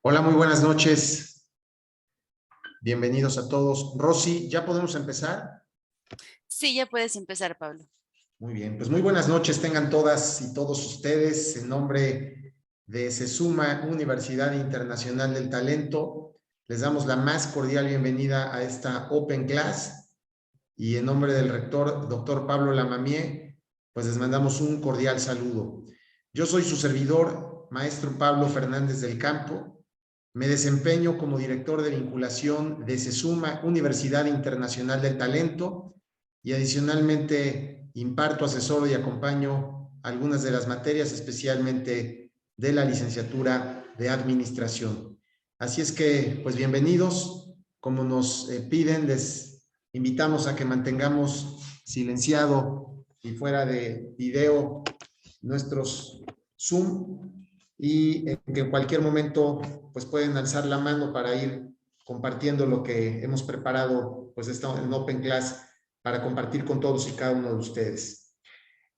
Hola, muy buenas noches. Bienvenidos a todos. Rosy, ¿ya podemos empezar? Sí, ya puedes empezar, Pablo. Muy bien, pues muy buenas noches tengan todas y todos ustedes. En nombre de SESUMA, Universidad Internacional del Talento, les damos la más cordial bienvenida a esta Open Class y en nombre del rector, doctor Pablo Lamamié, pues les mandamos un cordial saludo. Yo soy su servidor, maestro Pablo Fernández del Campo. Me desempeño como director de vinculación de SESUMA, Universidad Internacional del Talento, y adicionalmente imparto, asesoro y acompaño algunas de las materias, especialmente de la licenciatura de Administración. Así es que, pues bienvenidos. Como nos piden, les invitamos a que mantengamos silenciado y fuera de video nuestros Zoom, y que en cualquier momento pues pueden alzar la mano para ir compartiendo lo que hemos preparado pues en Open Class para compartir con todos y cada uno de ustedes.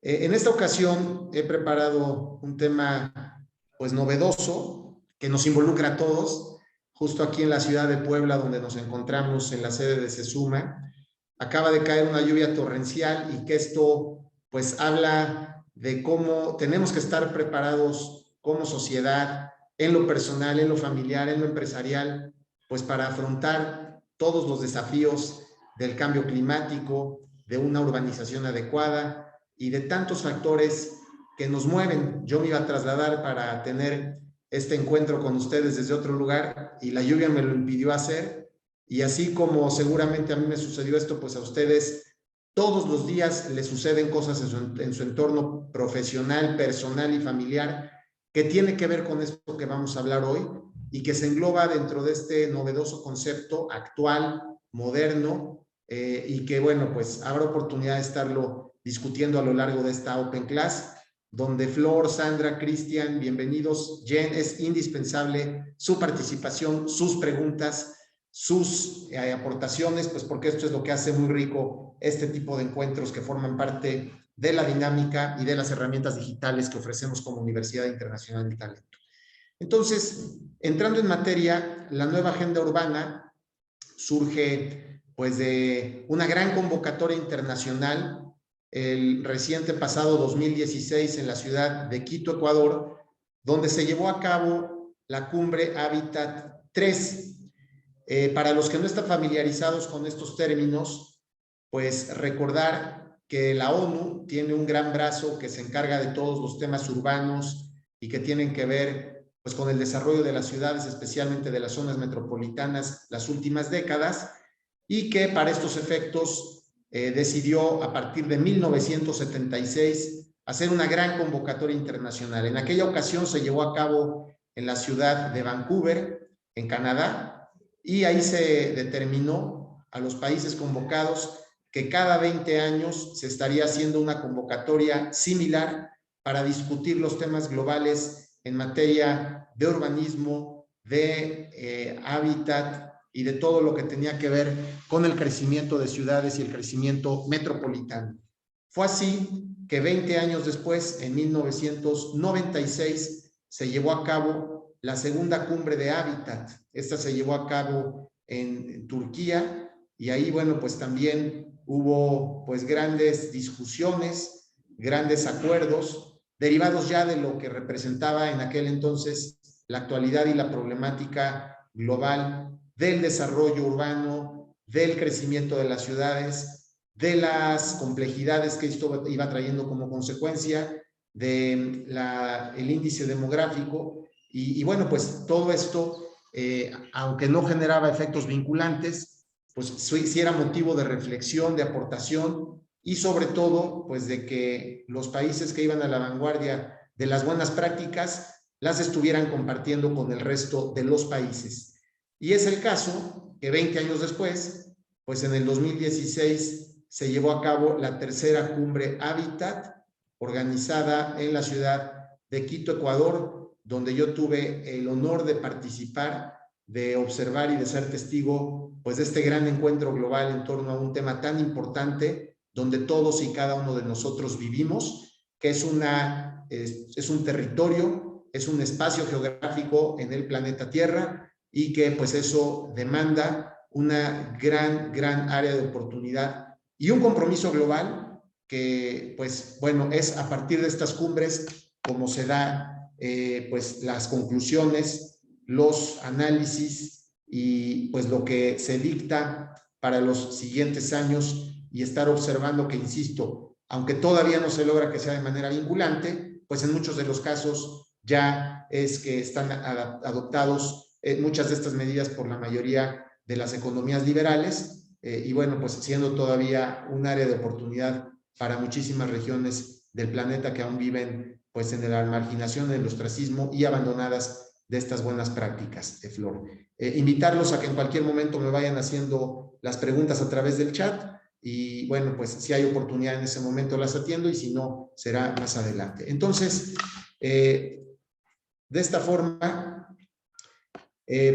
En esta ocasión he preparado un tema pues novedoso que nos involucra a todos, justo aquí en la ciudad de Puebla, donde nos encontramos en la sede de SESUMA. Acaba de caer una lluvia torrencial y que esto pues habla de cómo tenemos que estar preparados como sociedad, en lo personal, en lo familiar, en lo empresarial, pues para afrontar todos los desafíos del cambio climático, de una urbanización adecuada y de tantos factores que nos mueven. Yo me iba a trasladar para tener este encuentro con ustedes desde otro lugar y la lluvia me lo impidió hacer, y así como seguramente a mí me sucedió esto, pues a ustedes todos los días les suceden cosas en su entorno profesional, personal y familiar que tiene que ver con esto que vamos a hablar hoy y que se engloba dentro de este novedoso concepto actual, moderno, y que, bueno, pues habrá oportunidad de estarlo discutiendo a lo largo de esta Open Class, donde Flor, Sandra, Cristian, bienvenidos. Jen, es indispensable su participación, sus preguntas, sus aportaciones, pues porque esto es lo que hace muy rico este tipo de encuentros que forman parte de la dinámica y de las herramientas digitales que ofrecemos como Universidad Internacional del Talento. Entonces, entrando en materia, la nueva agenda urbana surge pues de una gran convocatoria internacional el reciente pasado 2016 en la ciudad de Quito, Ecuador, donde se llevó a cabo la cumbre Hábitat 3. Para los que no están familiarizados con estos términos, pues recordar que la ONU tiene un gran brazo que se encarga de todos los temas urbanos y que tienen que ver pues con el desarrollo de las ciudades, especialmente de las zonas metropolitanas, las últimas décadas, y que para estos efectos decidió a partir de 1976 hacer una gran convocatoria internacional. En aquella ocasión se llevó a cabo en la ciudad de Vancouver, en Canadá, y ahí se determinó a los países convocados que cada 20 años se estaría haciendo una convocatoria similar para discutir los temas globales en materia de urbanismo, de hábitat y de todo lo que tenía que ver con el crecimiento de ciudades y el crecimiento metropolitano. Fue así que 20 años después, en 1996, se llevó a cabo la segunda cumbre de hábitat. Esta se llevó a cabo en Turquía, y ahí, bueno, pues también hubo pues grandes discusiones, grandes acuerdos, derivados ya de lo que representaba en aquel entonces la actualidad y la problemática global del desarrollo urbano, del crecimiento de las ciudades, de las complejidades que esto iba trayendo como consecuencia, de el índice demográfico, y bueno, pues todo esto aunque no generaba efectos vinculantes, pues sí era motivo de reflexión, de aportación y sobre todo, pues de que los países que iban a la vanguardia de las buenas prácticas las estuvieran compartiendo con el resto de los países. Y es el caso que 20 años después, pues en el 2016 se llevó a cabo la tercera cumbre Hábitat, organizada en la ciudad de Quito, Ecuador, donde yo tuve el honor de participar, de observar y de ser testigo pues de este gran encuentro global en torno a un tema tan importante donde todos y cada uno de nosotros vivimos, que es un territorio, es un espacio geográfico en el planeta Tierra y que pues eso demanda una gran área de oportunidad y un compromiso global que pues bueno, es a partir de estas cumbres como se da pues las conclusiones, los análisis y pues lo que se dicta para los siguientes años y estar observando que, insisto, aunque todavía no se logra que sea de manera vinculante, pues en muchos de los casos ya es que están adoptados muchas de estas medidas por la mayoría de las economías liberales y bueno, pues siendo todavía un área de oportunidad para muchísimas regiones del planeta que aún viven pues en la marginación, en el ostracismo y abandonadas de estas buenas prácticas, Flor. Invitarlos a que en cualquier momento me vayan haciendo las preguntas a través del chat y bueno, pues si hay oportunidad en ese momento las atiendo y si no, será más adelante. Entonces, de esta forma,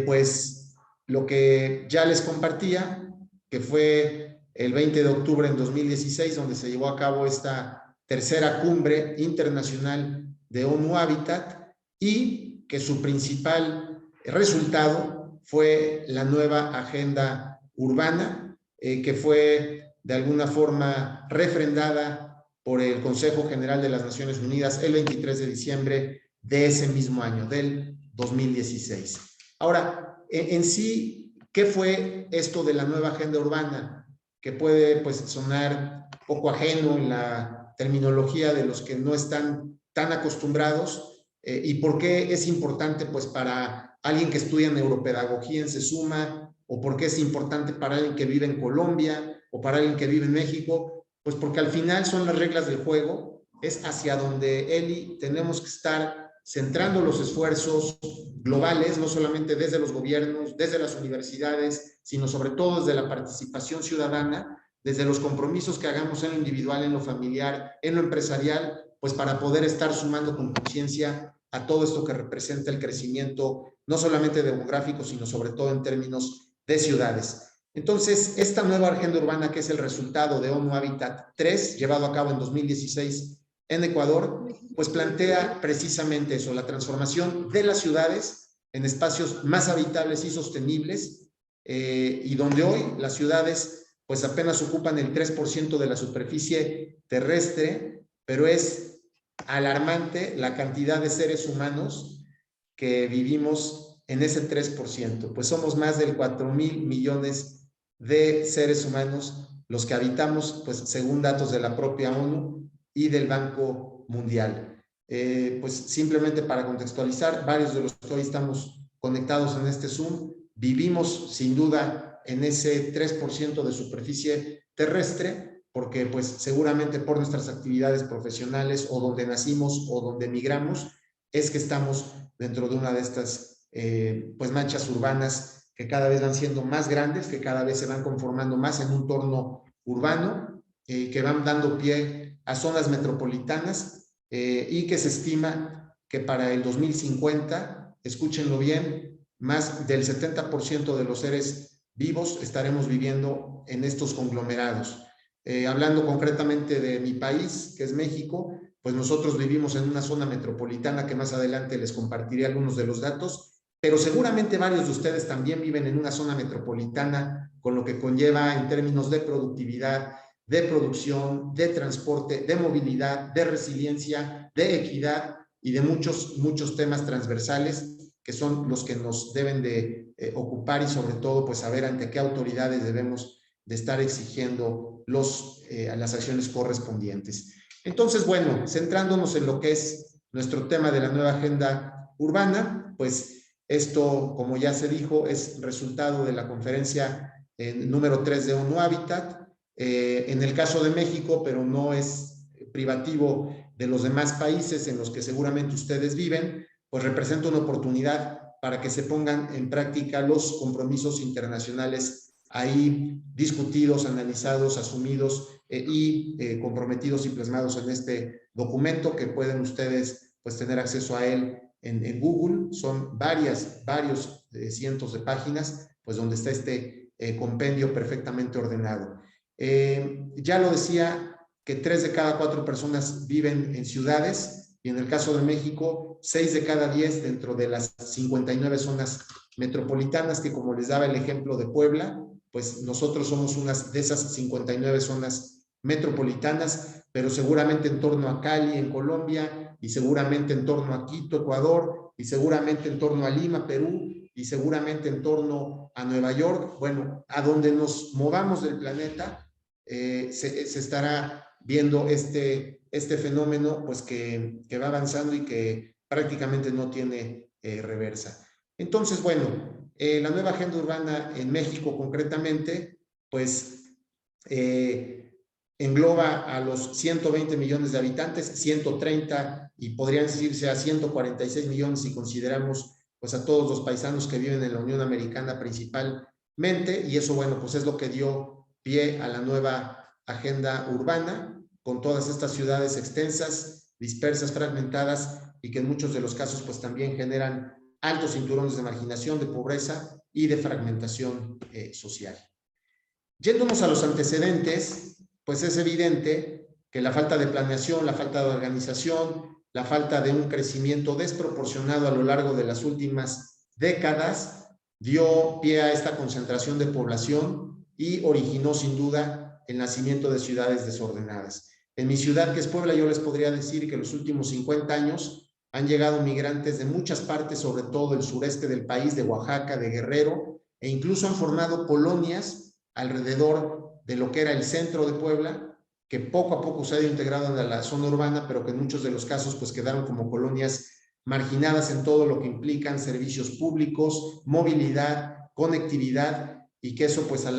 pues lo que ya les compartía, que fue el 20 de octubre en 2016, donde se llevó a cabo esta tercera cumbre internacional de ONU Hábitat y que su principal resultado fue la nueva agenda urbana, que fue de alguna forma refrendada por el Consejo General de las Naciones Unidas el 23 de diciembre de ese mismo año, del 2016. Ahora, en sí, ¿qué fue esto de la nueva agenda urbana? Que puede pues sonar poco ajeno en la terminología de los que no están tan acostumbrados y por qué es importante pues para alguien que estudia neuropedagogía en Sesuma o por qué es importante para alguien que vive en Colombia o para alguien que vive en México, pues porque al final son las reglas del juego, es hacia donde Eli tenemos que estar centrando los esfuerzos globales, no solamente desde los gobiernos, desde las universidades, sino sobre todo desde la participación ciudadana, desde los compromisos que hagamos en lo individual, en lo familiar, en lo empresarial, pues para poder estar sumando con conciencia a todo esto que representa el crecimiento, no solamente demográfico, sino sobre todo en términos de ciudades. Entonces, esta nueva agenda urbana, que es el resultado de ONU Hábitat 3, llevado a cabo en 2016 en Ecuador, pues plantea precisamente eso, la transformación de las ciudades en espacios más habitables y sostenibles, y donde hoy las ciudades pues apenas ocupan el 3% de la superficie terrestre, pero es alarmante la cantidad de seres humanos que vivimos en ese 3%, pues somos más de 4,000 millones de seres humanos los que habitamos, pues según datos de la propia ONU y del Banco Mundial. Pues simplemente para contextualizar, varios de los que hoy estamos conectados en este Zoom, vivimos sin duda en ese 3% de superficie terrestre, porque pues seguramente por nuestras actividades profesionales o donde nacimos o donde emigramos, es que estamos dentro de una de estas pues manchas urbanas que cada vez van siendo más grandes, que cada vez se van conformando más en un entorno urbano, que van dando pie a zonas metropolitanas y que se estima que para el 2050, escúchenlo bien, más del 70% de los seres vivos estaremos viviendo en estos conglomerados. Hablando concretamente de mi país, que es México, pues nosotros vivimos en una zona metropolitana que más adelante les compartiré algunos de los datos, pero seguramente varios de ustedes también viven en una zona metropolitana con lo que conlleva en términos de productividad, de producción, de transporte, de movilidad, de resiliencia, de equidad y de muchos temas transversales que son los que nos deben de ocupar y sobre todo pues saber ante qué autoridades debemos de estar exigiendo las acciones correspondientes. Entonces, bueno, centrándonos en lo que es nuestro tema de la nueva agenda urbana, pues Esto, como ya se dijo, es resultado de la conferencia número 3 de ONU Habitat. En el caso de México, pero no es privativo de los demás países en los que seguramente ustedes viven, pues representa una oportunidad para que se pongan en práctica los compromisos internacionales ahí discutidos, analizados, asumidos y comprometidos y plasmados en este documento, que pueden ustedes pues tener acceso a él en Google. Son varios cientos de páginas, pues donde está este compendio perfectamente ordenado. Ya lo decía, que 3 de cada 4 personas viven en ciudades, y en el caso de México, 6 de cada 10 dentro de las 59 zonas metropolitanas, que como les daba el ejemplo de Puebla, pues nosotros somos unas de esas 59 zonas metropolitanas, pero seguramente en torno a Cali, en Colombia, y seguramente en torno a Quito, Ecuador, y seguramente en torno a Lima, Perú, y seguramente en torno a Nueva York. Bueno, a donde nos movamos del planeta, se estará viendo este fenómeno, pues que va avanzando y que prácticamente no tiene reversa. Entonces, bueno, la nueva agenda urbana en México concretamente, pues engloba a los 120 millones de habitantes, 130 y podrían decirse a 146 millones si consideramos pues a todos los paisanos que viven en la Unión Americana principalmente, y eso, bueno, pues es lo que dio pie a la nueva agenda urbana, con todas estas ciudades extensas, dispersas, fragmentadas, y que en muchos de los casos pues también generan altos cinturones de marginación, de pobreza y de fragmentación social. Yéndonos a los antecedentes, pues es evidente que la falta de planeación, la falta de organización, la falta de un crecimiento desproporcionado a lo largo de las últimas décadas dio pie a esta concentración de población y originó sin duda el nacimiento de ciudades desordenadas. En mi ciudad, que es Puebla, yo les podría decir que en los últimos 50 años han llegado migrantes de muchas partes, sobre todo del sureste del país, de Oaxaca, de Guerrero, e incluso han formado colonias alrededor de lo que era el centro de Puebla, que poco a poco se ha ido integrando en la zona urbana, pero que en muchos de los casos pues quedaron como colonias marginadas en todo lo que implican servicios públicos, movilidad, conectividad, y que eso pues al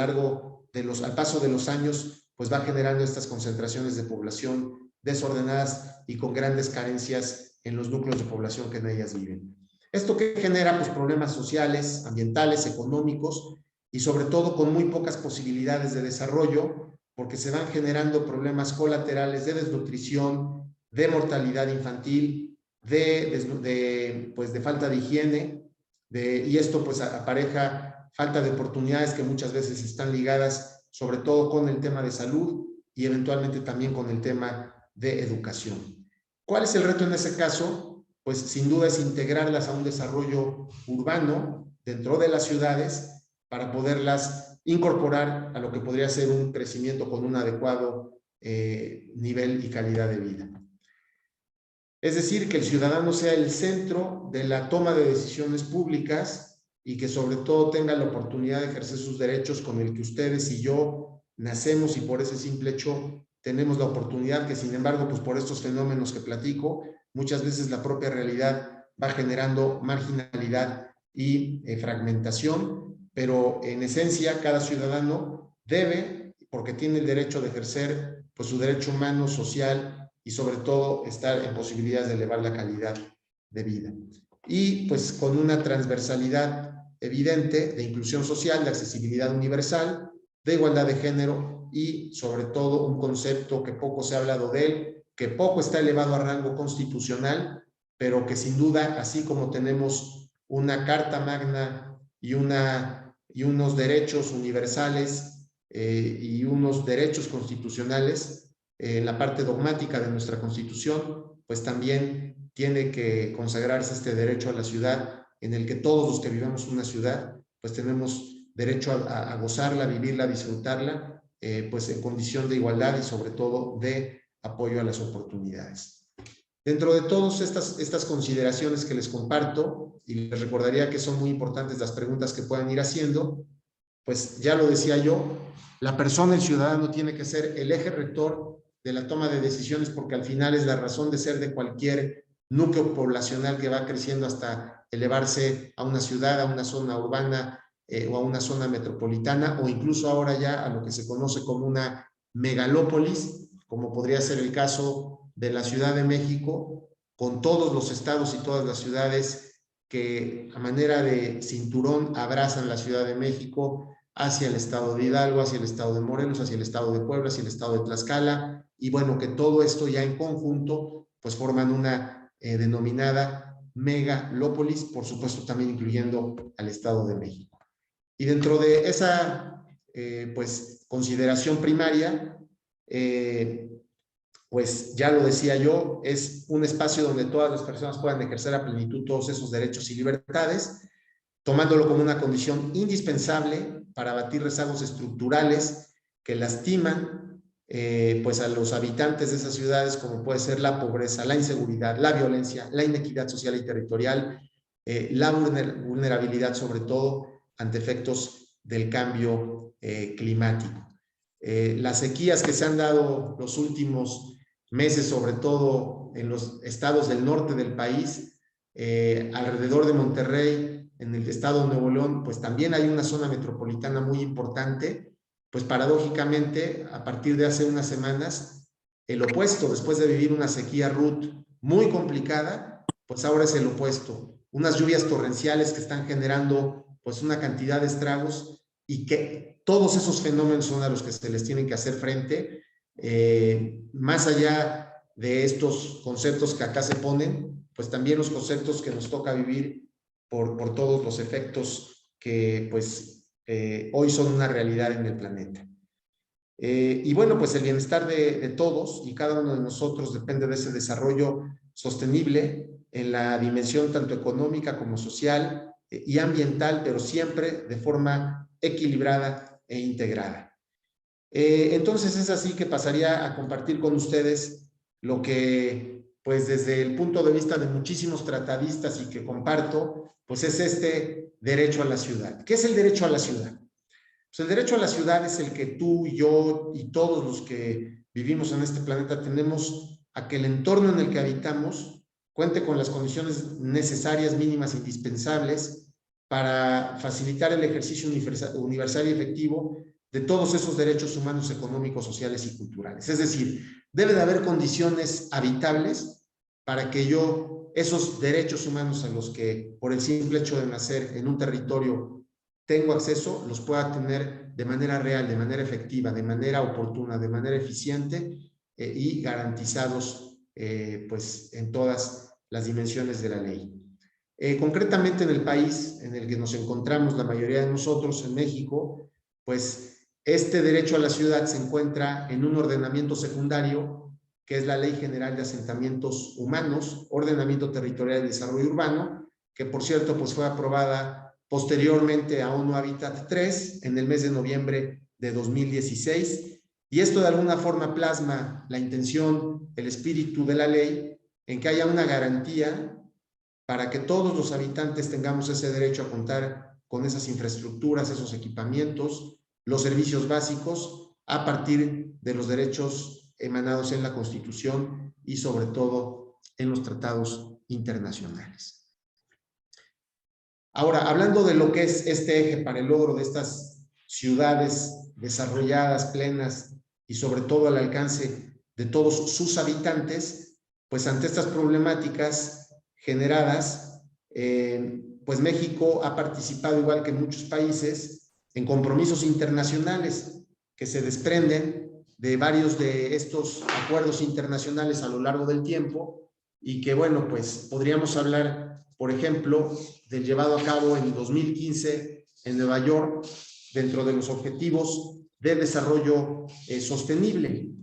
paso de los años pues va generando estas concentraciones de población desordenadas y con grandes carencias en los núcleos de población que en ellas viven. Esto que genera pues problemas sociales, ambientales, económicos, y sobre todo con muy pocas posibilidades de desarrollo, porque se van generando problemas colaterales de desnutrición, de mortalidad infantil, de falta de higiene, y esto pues apareja falta de oportunidades que muchas veces están ligadas sobre todo con el tema de salud y eventualmente también con el tema de educación. ¿Cuál es el reto en ese caso? Pues sin duda es integrarlas a un desarrollo urbano dentro de las ciudades, para poderlas incorporar a lo que podría ser un crecimiento con un adecuado nivel y calidad de vida. Es decir, que el ciudadano sea el centro de la toma de decisiones públicas y que sobre todo tenga la oportunidad de ejercer sus derechos con el que ustedes y yo nacemos, y por ese simple hecho tenemos la oportunidad que, sin embargo, pues por estos fenómenos que platico, muchas veces la propia realidad va generando marginalidad y fragmentación. Pero en esencia cada ciudadano debe, porque tiene el derecho de ejercer pues su derecho humano, social, y sobre todo estar en posibilidades de elevar la calidad de vida. Y pues con una transversalidad evidente de inclusión social, de accesibilidad universal, de igualdad de género, y sobre todo un concepto que poco se ha hablado de él, que poco está elevado a rango constitucional, pero que sin duda, así como tenemos una Carta Magna y unos derechos universales y unos derechos constitucionales en la parte dogmática de nuestra Constitución, pues también tiene que consagrarse este derecho a la ciudad, en el que todos los que vivamos una ciudad, pues tenemos derecho a gozarla, vivirla, disfrutarla, pues en condición de igualdad y sobre todo de apoyo a las oportunidades. Dentro de todas estas consideraciones que les comparto, y les recordaría que son muy importantes las preguntas que puedan ir haciendo, pues ya lo decía yo, la persona, el ciudadano, tiene que ser el eje rector de la toma de decisiones, porque al final es la razón de ser de cualquier núcleo poblacional que va creciendo hasta elevarse a una ciudad, a una zona urbana o a una zona metropolitana, o incluso ahora ya a lo que se conoce como una megalópolis, como podría ser el caso de la Ciudad de México, con todos los estados y todas las ciudades que a manera de cinturón abrazan la Ciudad de México, hacia el estado de Hidalgo, hacia el estado de Morelos, hacia el estado de Puebla, hacia el estado de Tlaxcala, y bueno, que todo esto ya en conjunto pues forman una denominada megalópolis, por supuesto también incluyendo al estado de México. Y dentro de esa pues consideración primaria, pues ya lo decía yo, es un espacio donde todas las personas puedan ejercer a plenitud todos esos derechos y libertades, tomándolo como una condición indispensable para abatir rezagos estructurales que lastiman pues a los habitantes de esas ciudades, como puede ser la pobreza, la inseguridad, la violencia, la inequidad social y territorial, la vulnerabilidad sobre todo ante efectos del cambio climático. Las sequías que se han dado los últimos meses, sobre todo en los estados del norte del país, alrededor de Monterrey, en el estado de Nuevo León, pues también hay una zona metropolitana muy importante. Pues paradójicamente, a partir de hace unas semanas, el opuesto, después de vivir una sequía RUT muy complicada, pues ahora es el opuesto. Unas lluvias torrenciales que están generando pues una cantidad de estragos, y que todos esos fenómenos son a los que se les tienen que hacer frente, más allá de estos conceptos que acá se ponen, pues también los conceptos que nos toca vivir por todos los efectos que pues hoy son una realidad en el planeta. Y bueno, pues el bienestar de todos y cada uno de nosotros depende de ese desarrollo sostenible en la dimensión tanto económica como social y ambiental, pero siempre de forma equilibrada e integrada. Entonces es así que pasaría a compartir con ustedes lo que, pues desde el punto de vista de muchísimos tratadistas y que comparto, pues es este derecho a la ciudad. ¿Qué es el derecho a la ciudad? Pues el derecho a la ciudad es el que tú y yo y todos los que vivimos en este planeta tenemos a que el entorno en el que habitamos cuente con las condiciones necesarias, mínimas, indispensables para facilitar el ejercicio universal y efectivo de todos esos derechos humanos, económicos, sociales y culturales. Es decir, debe de haber condiciones habitables para que yo esos derechos humanos a los que por el simple hecho de nacer en un territorio tengo acceso, los pueda tener de manera real, de manera efectiva, de manera oportuna, de manera eficiente y garantizados pues en todas las dimensiones de la ley. Concretamente en el país en el que nos encontramos la mayoría de nosotros, en México, pues este derecho a la ciudad se encuentra en un ordenamiento secundario que es la Ley General de Asentamientos Humanos, Ordenamiento Territorial y Desarrollo Urbano, que por cierto pues fue aprobada posteriormente a ONU Habitat 3 en el mes de noviembre de 2016, y esto de alguna forma plasma la intención, el espíritu de la ley, en que haya una garantía para que todos los habitantes tengamos ese derecho a contar con esas infraestructuras, esos equipamientos, los servicios básicos, a partir de los derechos emanados en la Constitución y sobre todo en los tratados internacionales. Ahora, hablando de lo que es este eje para el logro de estas ciudades desarrolladas, plenas y sobre todo al alcance de todos sus habitantes, pues ante estas problemáticas generadas, pues México ha participado, igual que muchos países, en compromisos internacionales que se desprenden de varios de estos acuerdos internacionales a lo largo del tiempo, y que bueno, pues podríamos hablar, por ejemplo, del llevado a cabo en 2015 en Nueva York dentro de los objetivos de desarrollo sostenible,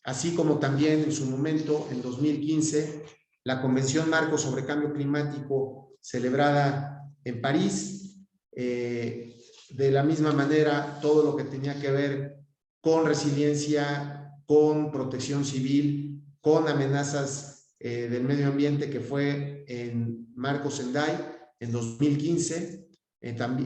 así como también en su momento, en 2015, la Convención Marco sobre Cambio Climático celebrada en París, de la misma manera todo lo que tenía que ver con resiliencia, con protección civil, con amenazas del medio ambiente, que fue en Marco Sendai en 2015,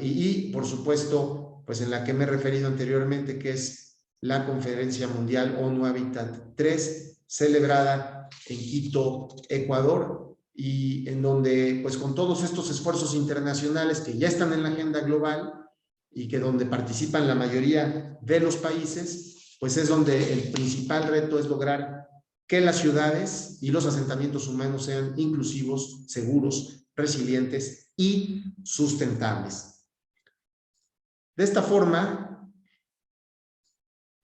y por supuesto pues en la que me he referido anteriormente, que es la Conferencia Mundial ONU Habitat 3, celebrada en Quito, Ecuador, y en donde, pues con todos estos esfuerzos internacionales que ya están en la agenda global y que donde participan la mayoría de los países, pues es donde el principal reto es lograr que las ciudades y los asentamientos humanos sean inclusivos, seguros, resilientes y sustentables. De esta forma,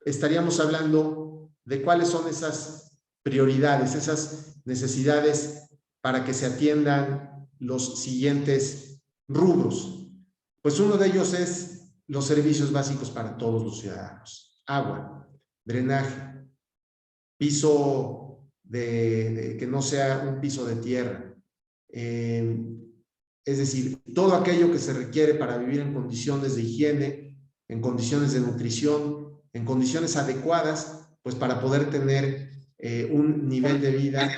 estaríamos hablando de cuáles son esas prioridades, esas necesidades para que se atiendan los siguientes rubros. Pues uno de ellos es los servicios básicos para todos los ciudadanos. Agua, drenaje, piso que no sea un piso de tierra. Es decir, todo aquello que se requiere para vivir en condiciones de higiene, en condiciones de nutrición, en condiciones adecuadas, pues para poder tener un nivel de vida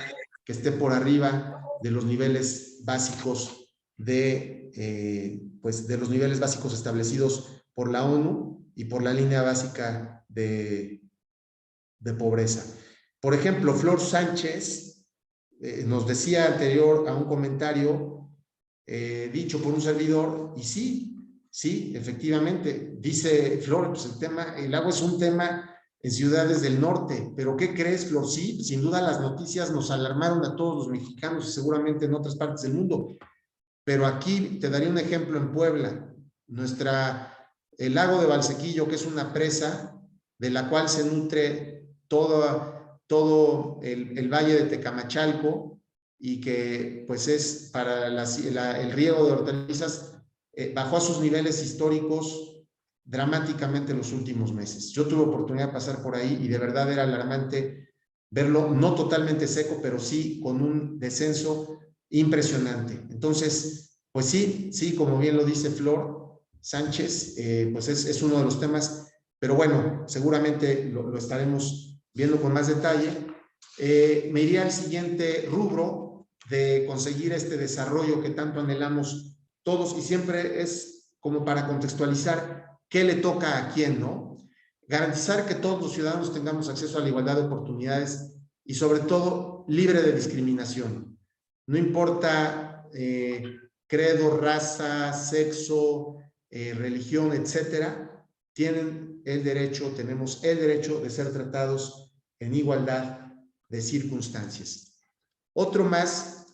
que esté por arriba de los niveles básicos pues de los niveles básicos establecidos por la ONU y por la línea básica de pobreza. Por ejemplo, Flor Sánchez nos decía anterior a un comentario dicho por un servidor, y sí, efectivamente, dice Flor, pues el agua es un tema en ciudades del norte, pero ¿qué crees, Flor? Sí, sin duda las noticias nos alarmaron a todos los mexicanos y seguramente en otras partes del mundo, pero aquí te daría un ejemplo en Puebla, el lago de Valsequillo, que es una presa de la cual se nutre todo el valle de Tecamachalco y que pues es para el riego de hortalizas, bajó a sus niveles históricos dramáticamente en los últimos meses. Yo tuve oportunidad de pasar por ahí y de verdad era alarmante verlo, no totalmente seco, pero sí con un descenso impresionante. Entonces, pues sí, como bien lo dice Flor Sánchez, pues es uno de los temas, pero bueno, seguramente lo estaremos viendo con más detalle. Me iría al siguiente rubro de conseguir este desarrollo que tanto anhelamos todos y siempre es como para contextualizar qué le toca a quién, ¿no? Garantizar que todos los ciudadanos tengamos acceso a la igualdad de oportunidades y sobre todo libre de discriminación. No importa credo, raza, sexo, religión, etcétera, tenemos el derecho de ser tratados en igualdad de circunstancias. Otro más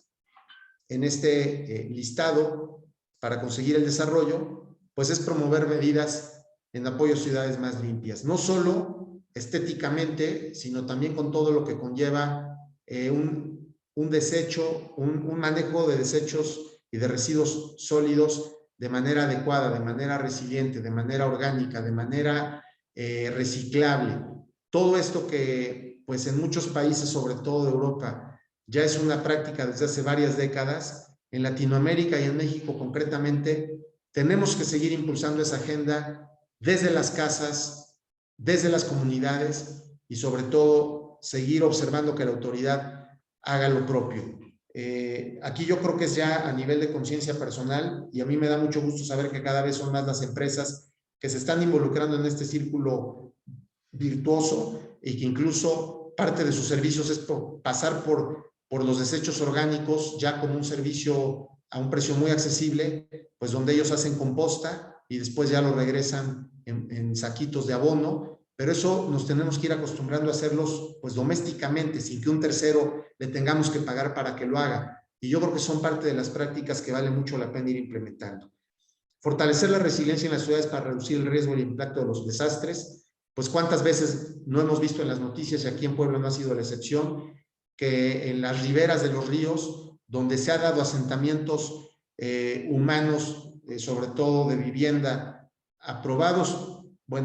en este listado para conseguir el desarrollo, pues es promover medidas en apoyo a ciudades más limpias, no solo estéticamente, sino también con todo lo que conlleva un desecho, un manejo de desechos y de residuos sólidos de manera adecuada, de manera resiliente, de manera orgánica, de manera reciclable. Todo esto que pues en muchos países, sobre todo de Europa, ya es una práctica desde hace varias décadas. En Latinoamérica y en México concretamente, tenemos que seguir impulsando esa agenda desde las casas, desde las comunidades y sobre todo seguir observando que la autoridad haga lo propio. Aquí yo creo que es ya a nivel de conciencia personal y a mí me da mucho gusto saber que cada vez son más las empresas que se están involucrando en este círculo virtuoso y que incluso parte de sus servicios es pasar por los desechos orgánicos ya como un servicio a un precio muy accesible, pues donde ellos hacen composta y después ya lo regresan en saquitos de abono, pero eso nos tenemos que ir acostumbrando a hacerlos pues domésticamente, sin que un tercero le tengamos que pagar para que lo haga. Y yo creo que son parte de las prácticas que vale mucho la pena ir implementando. Fortalecer la resiliencia en las ciudades para reducir el riesgo y el impacto de los desastres. Pues cuántas veces no hemos visto en las noticias, y aquí en Puebla no ha sido la excepción, que en las riberas de los ríos, donde se ha dado asentamientos humanos, sobre todo de vivienda,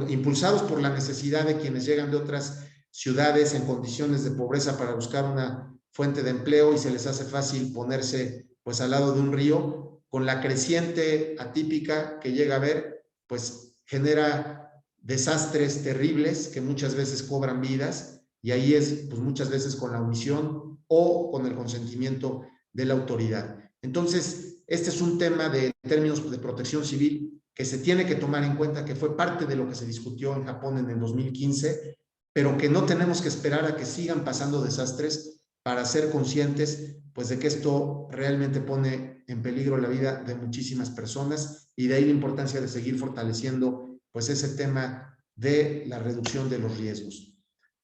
impulsados por la necesidad de quienes llegan de otras ciudades en condiciones de pobreza para buscar una fuente de empleo y se les hace fácil ponerse pues al lado de un río, con la creciente atípica que llega a haber, pues genera desastres terribles que muchas veces cobran vidas y ahí es pues muchas veces con la omisión o con el consentimiento de la autoridad. Entonces, este es un tema de términos de protección civil que se tiene que tomar en cuenta, que fue parte de lo que se discutió en Japón en el 2015, pero que no tenemos que esperar a que sigan pasando desastres para ser conscientes pues de que esto realmente pone en peligro la vida de muchísimas personas, y de ahí la importancia de seguir fortaleciendo pues ese tema de la reducción de los riesgos.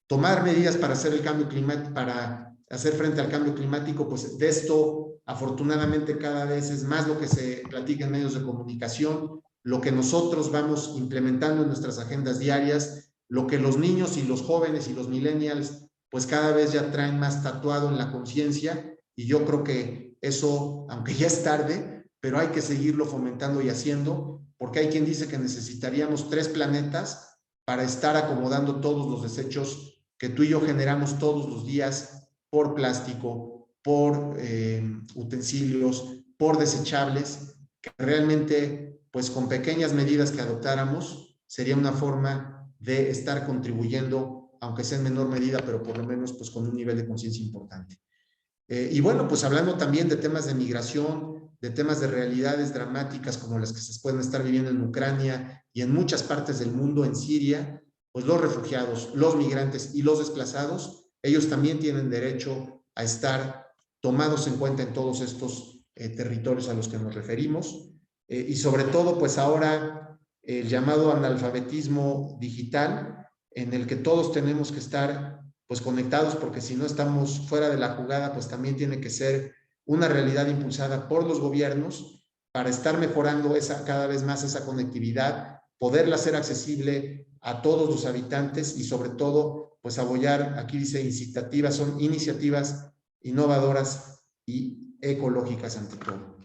Tomar medidas para hacer el cambio climático, para hacer frente al cambio climático, pues de esto afortunadamente cada vez es más lo que se platica en medios de comunicación, lo que nosotros vamos implementando en nuestras agendas diarias, lo que los niños y los jóvenes y los millennials pues cada vez ya traen más tatuado en la conciencia, y yo creo que eso, aunque ya es tarde, pero hay que seguirlo fomentando y haciendo, porque hay quien dice que necesitaríamos 3 planetas para estar acomodando todos los desechos que tú y yo generamos todos los días por plástico, por utensilios, por desechables, que realmente, pues con pequeñas medidas que adoptáramos, sería una forma de estar contribuyendo, aunque sea en menor medida, pero por lo menos pues con un nivel de conciencia importante. Y bueno, pues hablando también de temas de migración, de temas de realidades dramáticas como las que se pueden estar viviendo en Ucrania y en muchas partes del mundo, en Siria, pues los refugiados, los migrantes y los desplazados, ellos también tienen derecho a estar tomados en cuenta en todos estos territorios a los que nos referimos. Y sobre todo, pues ahora el llamado analfabetismo digital, en el que todos tenemos que estar pues conectados, porque si no estamos fuera de la jugada, pues también tiene que ser una realidad impulsada por los gobiernos para estar mejorando cada vez más esa conectividad, poderla hacer accesible a todos los habitantes y sobre todo, pues apoyar, aquí dice incitativas, son iniciativas innovadoras y ecológicas ante todo.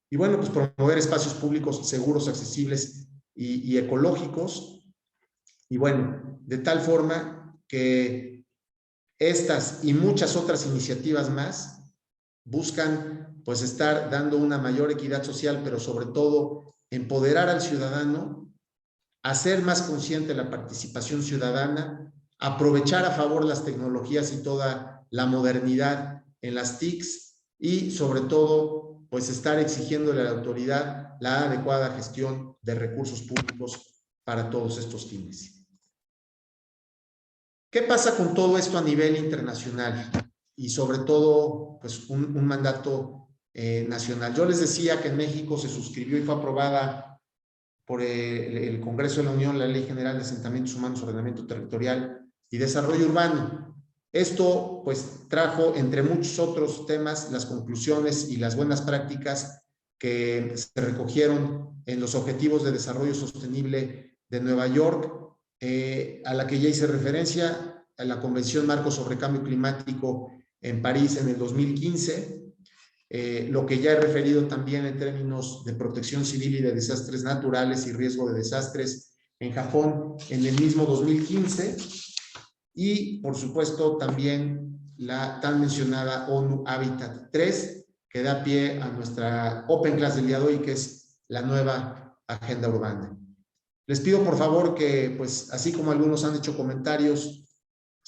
Y bueno, pues promover espacios públicos seguros, accesibles y ecológicos, y bueno, de tal forma que estas y muchas otras iniciativas más buscan pues estar dando una mayor equidad social, pero sobre todo empoderar al ciudadano, hacer más consciente la participación ciudadana, aprovechar a favor las tecnologías y toda la modernidad en las TICs, y sobre todo pues estar exigiéndole a la autoridad la adecuada gestión de recursos públicos para todos estos fines. ¿Qué pasa con todo esto a nivel internacional? Y sobre todo, pues un mandato nacional. Yo les decía que en México se suscribió y fue aprobada por el Congreso de la Unión la Ley General de Asentamientos Humanos, Ordenamiento Territorial y Desarrollo Urbano. Esto, pues, trajo, entre muchos otros temas, las conclusiones y las buenas prácticas que se recogieron en los Objetivos de Desarrollo Sostenible de Nueva York, a la que ya hice referencia, a la Convención Marco sobre Cambio Climático en París en el 2015, lo que ya he referido también en términos de protección civil y de desastres naturales y riesgo de desastres en Japón en el mismo 2015, y por supuesto también la tan mencionada ONU Habitat 3, que da pie a nuestra Open Class del día de hoy, que es la nueva agenda urbana. Les pido por favor que, pues, así como algunos han hecho comentarios,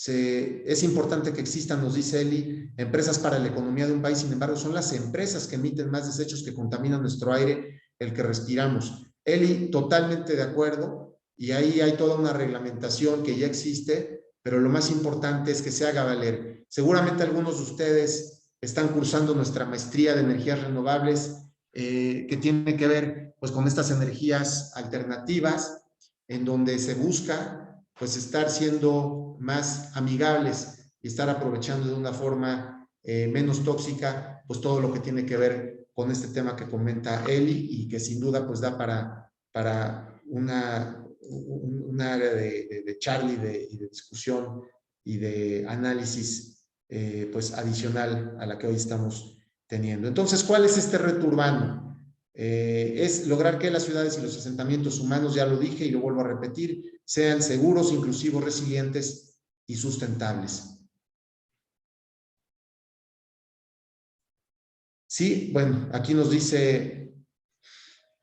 es importante que existan, nos dice Eli, empresas para la economía de un país. Sin embargo, son las empresas que emiten más desechos que contaminan nuestro aire, el que respiramos. Eli, totalmente de acuerdo, y ahí hay toda una reglamentación que ya existe, pero lo más importante es que se haga valer. Seguramente algunos de ustedes están cursando nuestra maestría de energías renovables, que tiene que ver pues con estas energías alternativas, en donde se busca pues estar siendo más amigables y estar aprovechando de una forma menos tóxica pues todo lo que tiene que ver con este tema que comenta Eli, y que sin duda pues da para un área de charla y de discusión y de análisis pues adicional a la que hoy estamos teniendo. Entonces, ¿cuál es este reto urbano? Es lograr que las ciudades y los asentamientos humanos, ya lo dije y lo vuelvo a repetir, sean seguros, inclusivos, resilientes y sustentables. Sí, bueno, aquí nos dice,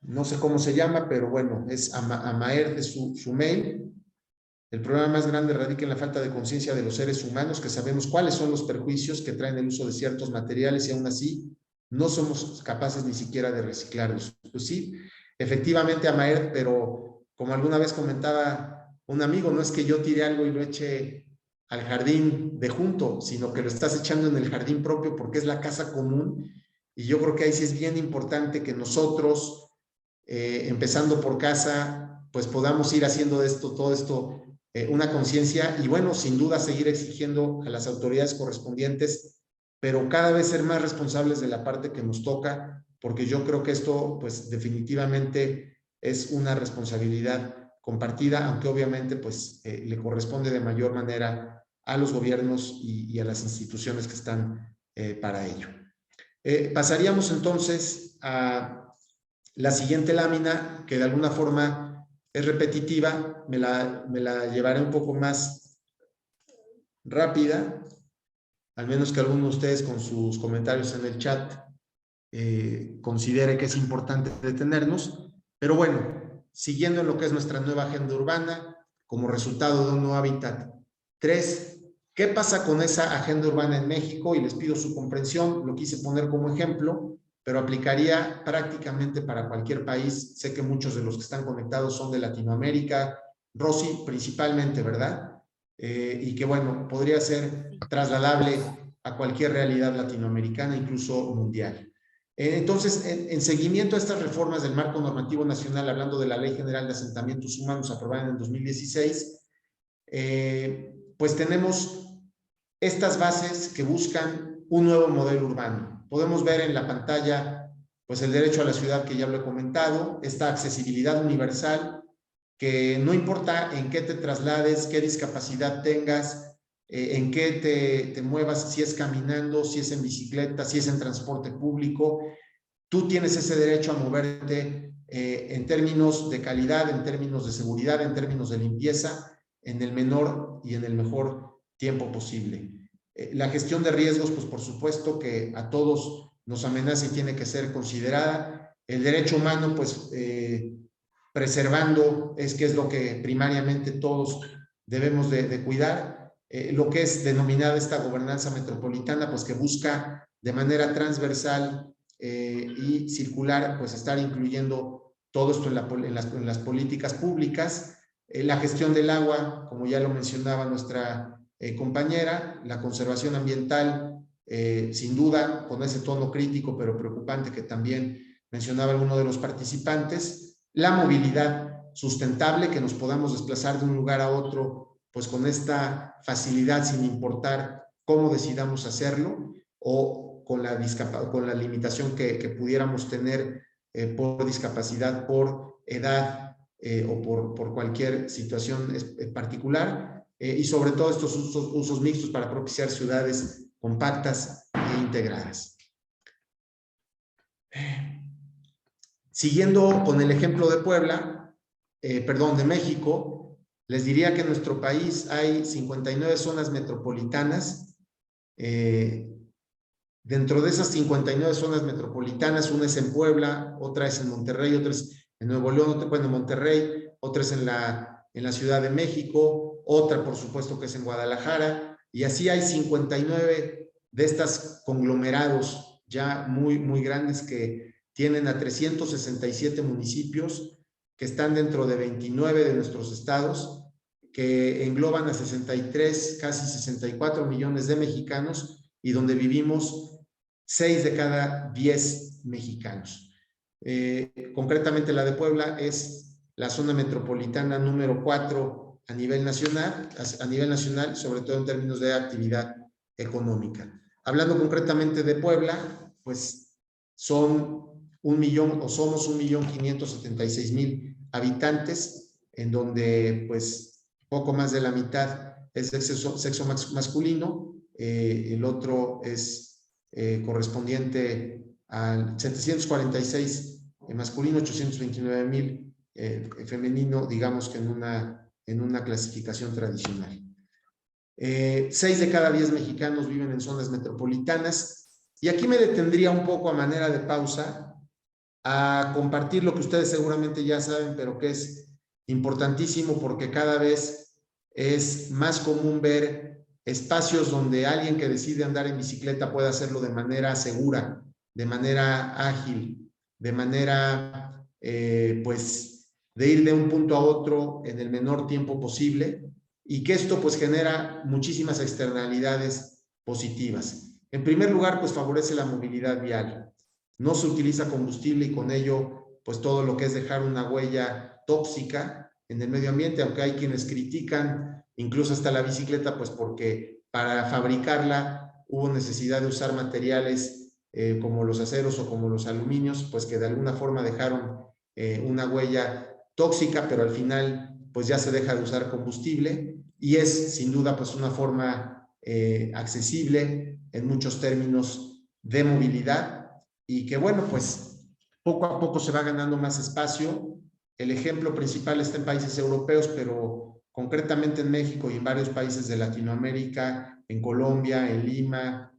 no sé cómo se llama, pero bueno, es Amaer de su mail. El problema más grande radica en la falta de conciencia de los seres humanos, que sabemos cuáles son los perjuicios que traen el uso de ciertos materiales y aún así no somos capaces ni siquiera de reciclarlos. Pues sí, efectivamente, Amaer, pero como alguna vez comentaba un amigo, no es que yo tire algo y lo eche al jardín de junto, sino que lo estás echando en el jardín propio porque es la casa común. Y yo creo que ahí sí es bien importante que nosotros, empezando por casa, pues podamos ir haciendo de esto, todo esto, una conciencia y bueno, sin duda seguir exigiendo a las autoridades correspondientes, pero cada vez ser más responsables de la parte que nos toca, porque yo creo que esto pues definitivamente es una responsabilidad compartida, aunque obviamente pues le corresponde de mayor manera a los gobiernos y a las instituciones que están para ello. Pasaríamos entonces a la siguiente lámina, que de alguna forma es repetitiva, me la llevaré un poco más rápida, al menos que alguno de ustedes con sus comentarios en el chat considere que es importante detenernos, pero bueno, siguiendo en lo que es nuestra nueva agenda urbana, como resultado de un nuevo hábitat 3, ¿qué pasa con esa agenda urbana en México? Y les pido su comprensión, lo quise poner como ejemplo, pero aplicaría prácticamente para cualquier país. Sé que muchos de los que están conectados son de Latinoamérica, Rosy principalmente, ¿verdad? Y que bueno, podría ser trasladable a cualquier realidad latinoamericana, incluso mundial. Entonces, en seguimiento a estas reformas del marco normativo nacional, hablando de la Ley General de Asentamientos Humanos aprobada en el 2016, pues tenemos estas bases que buscan un nuevo modelo urbano. Podemos ver en la pantalla pues el derecho a la ciudad, que ya lo he comentado, esta accesibilidad universal, que no importa en qué te traslades, qué discapacidad tengas, en qué te muevas, si es caminando, si es en bicicleta, si es en transporte público, tú tienes ese derecho a moverte en términos de calidad, en términos de seguridad, en términos de limpieza, en el menor y en el mejor tiempo posible. La gestión de riesgos, pues por supuesto que a todos nos amenaza y tiene que ser considerada. El derecho humano, pues preservando es que es lo que primariamente todos debemos de cuidar. Lo que es denominada esta gobernanza metropolitana, pues que busca de manera transversal y circular, pues estar incluyendo todo esto en las políticas públicas. La gestión del agua, como ya lo mencionaba nuestra compañera, la conservación ambiental, sin duda, con ese tono crítico pero preocupante que también mencionaba alguno de los participantes. La movilidad sustentable, que nos podamos desplazar de un lugar a otro, pues con esta facilidad sin importar cómo decidamos hacerlo o con la limitación que pudiéramos tener por discapacidad, por edad o por cualquier situación particular, y sobre todo estos usos mixtos para propiciar ciudades compactas e integradas. Siguiendo con el ejemplo de Puebla, de México, les diría que en nuestro país hay 59 zonas metropolitanas. Dentro de esas 59 zonas metropolitanas, una es en Puebla, otra es en Monterrey, otra es en Nuevo León, otra en Monterrey, otra es en la Ciudad de México, otra por supuesto que es en Guadalajara, y así hay 59 de estas conglomerados ya muy, muy grandes que tienen a 367 municipios que están dentro de 29 de nuestros estados, que engloban a 63, casi 64 millones de mexicanos y donde vivimos 6 de cada 10 mexicanos. Concretamente la de Puebla es la zona metropolitana número 4 a nivel nacional, sobre todo en términos de actividad económica. Hablando concretamente de Puebla, pues somos 1.576.000 habitantes, en donde pues poco más de la mitad es de sexo masculino, el otro es correspondiente al 746 masculino, 829.000 femenino, digamos que en una clasificación tradicional. 6 de cada 10 mexicanos viven en zonas metropolitanas, y aquí me detendría un poco a manera de pausa a compartir lo que ustedes seguramente ya saben, pero que es importantísimo porque cada vez es más común ver espacios donde alguien que decide andar en bicicleta puede hacerlo de manera segura, de manera ágil, de manera pues de ir de un punto a otro en el menor tiempo posible. y que esto pues genera muchísimas externalidades positivas. En primer lugar, pues favorece la movilidad vial. No se utiliza combustible y con ello pues todo lo que es dejar una huella tóxica en el medio ambiente, aunque hay quienes critican incluso hasta la bicicleta, pues porque para fabricarla hubo necesidad de usar materiales como los aceros o como los aluminios, pues que de alguna forma dejaron una huella tóxica, pero al final pues ya se deja de usar combustible y es sin duda pues una forma accesible en muchos términos de movilidad y que bueno pues poco a poco se va ganando más espacio. El ejemplo principal está en países europeos, pero concretamente en México y en varios países de Latinoamérica, en Colombia, en Lima,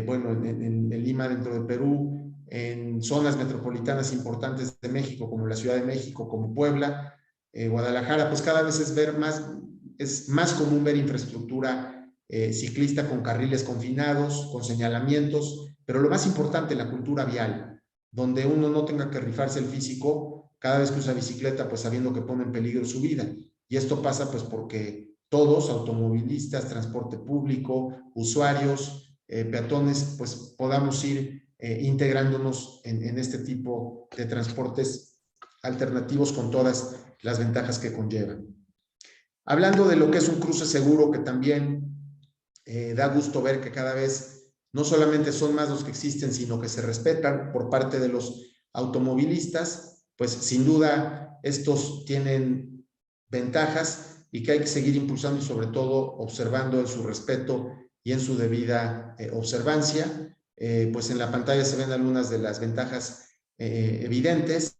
bueno, en Lima dentro de Perú, en zonas metropolitanas importantes de México, como la Ciudad de México, como Puebla, Guadalajara, pues cada vez es más común ver infraestructura ciclista con carriles confinados, con señalamientos, pero lo más importante, la cultura vial, donde uno no tenga que rifarse el físico cada vez que usa bicicleta, pues sabiendo que pone en peligro su vida. Y esto pasa pues porque todos, automovilistas, transporte público, usuarios, peatones, pues podamos ir integrándonos en este tipo de transportes alternativos con todas las ventajas que conllevan. Hablando de lo que es un cruce seguro, que también da gusto ver que cada vez no solamente son más los que existen, sino que se respetan por parte de los automovilistas, pues sin duda estos tienen ventajas y que hay que seguir impulsando y sobre todo observando en su respeto y en su debida observancia. Pues en la pantalla se ven algunas de las ventajas evidentes,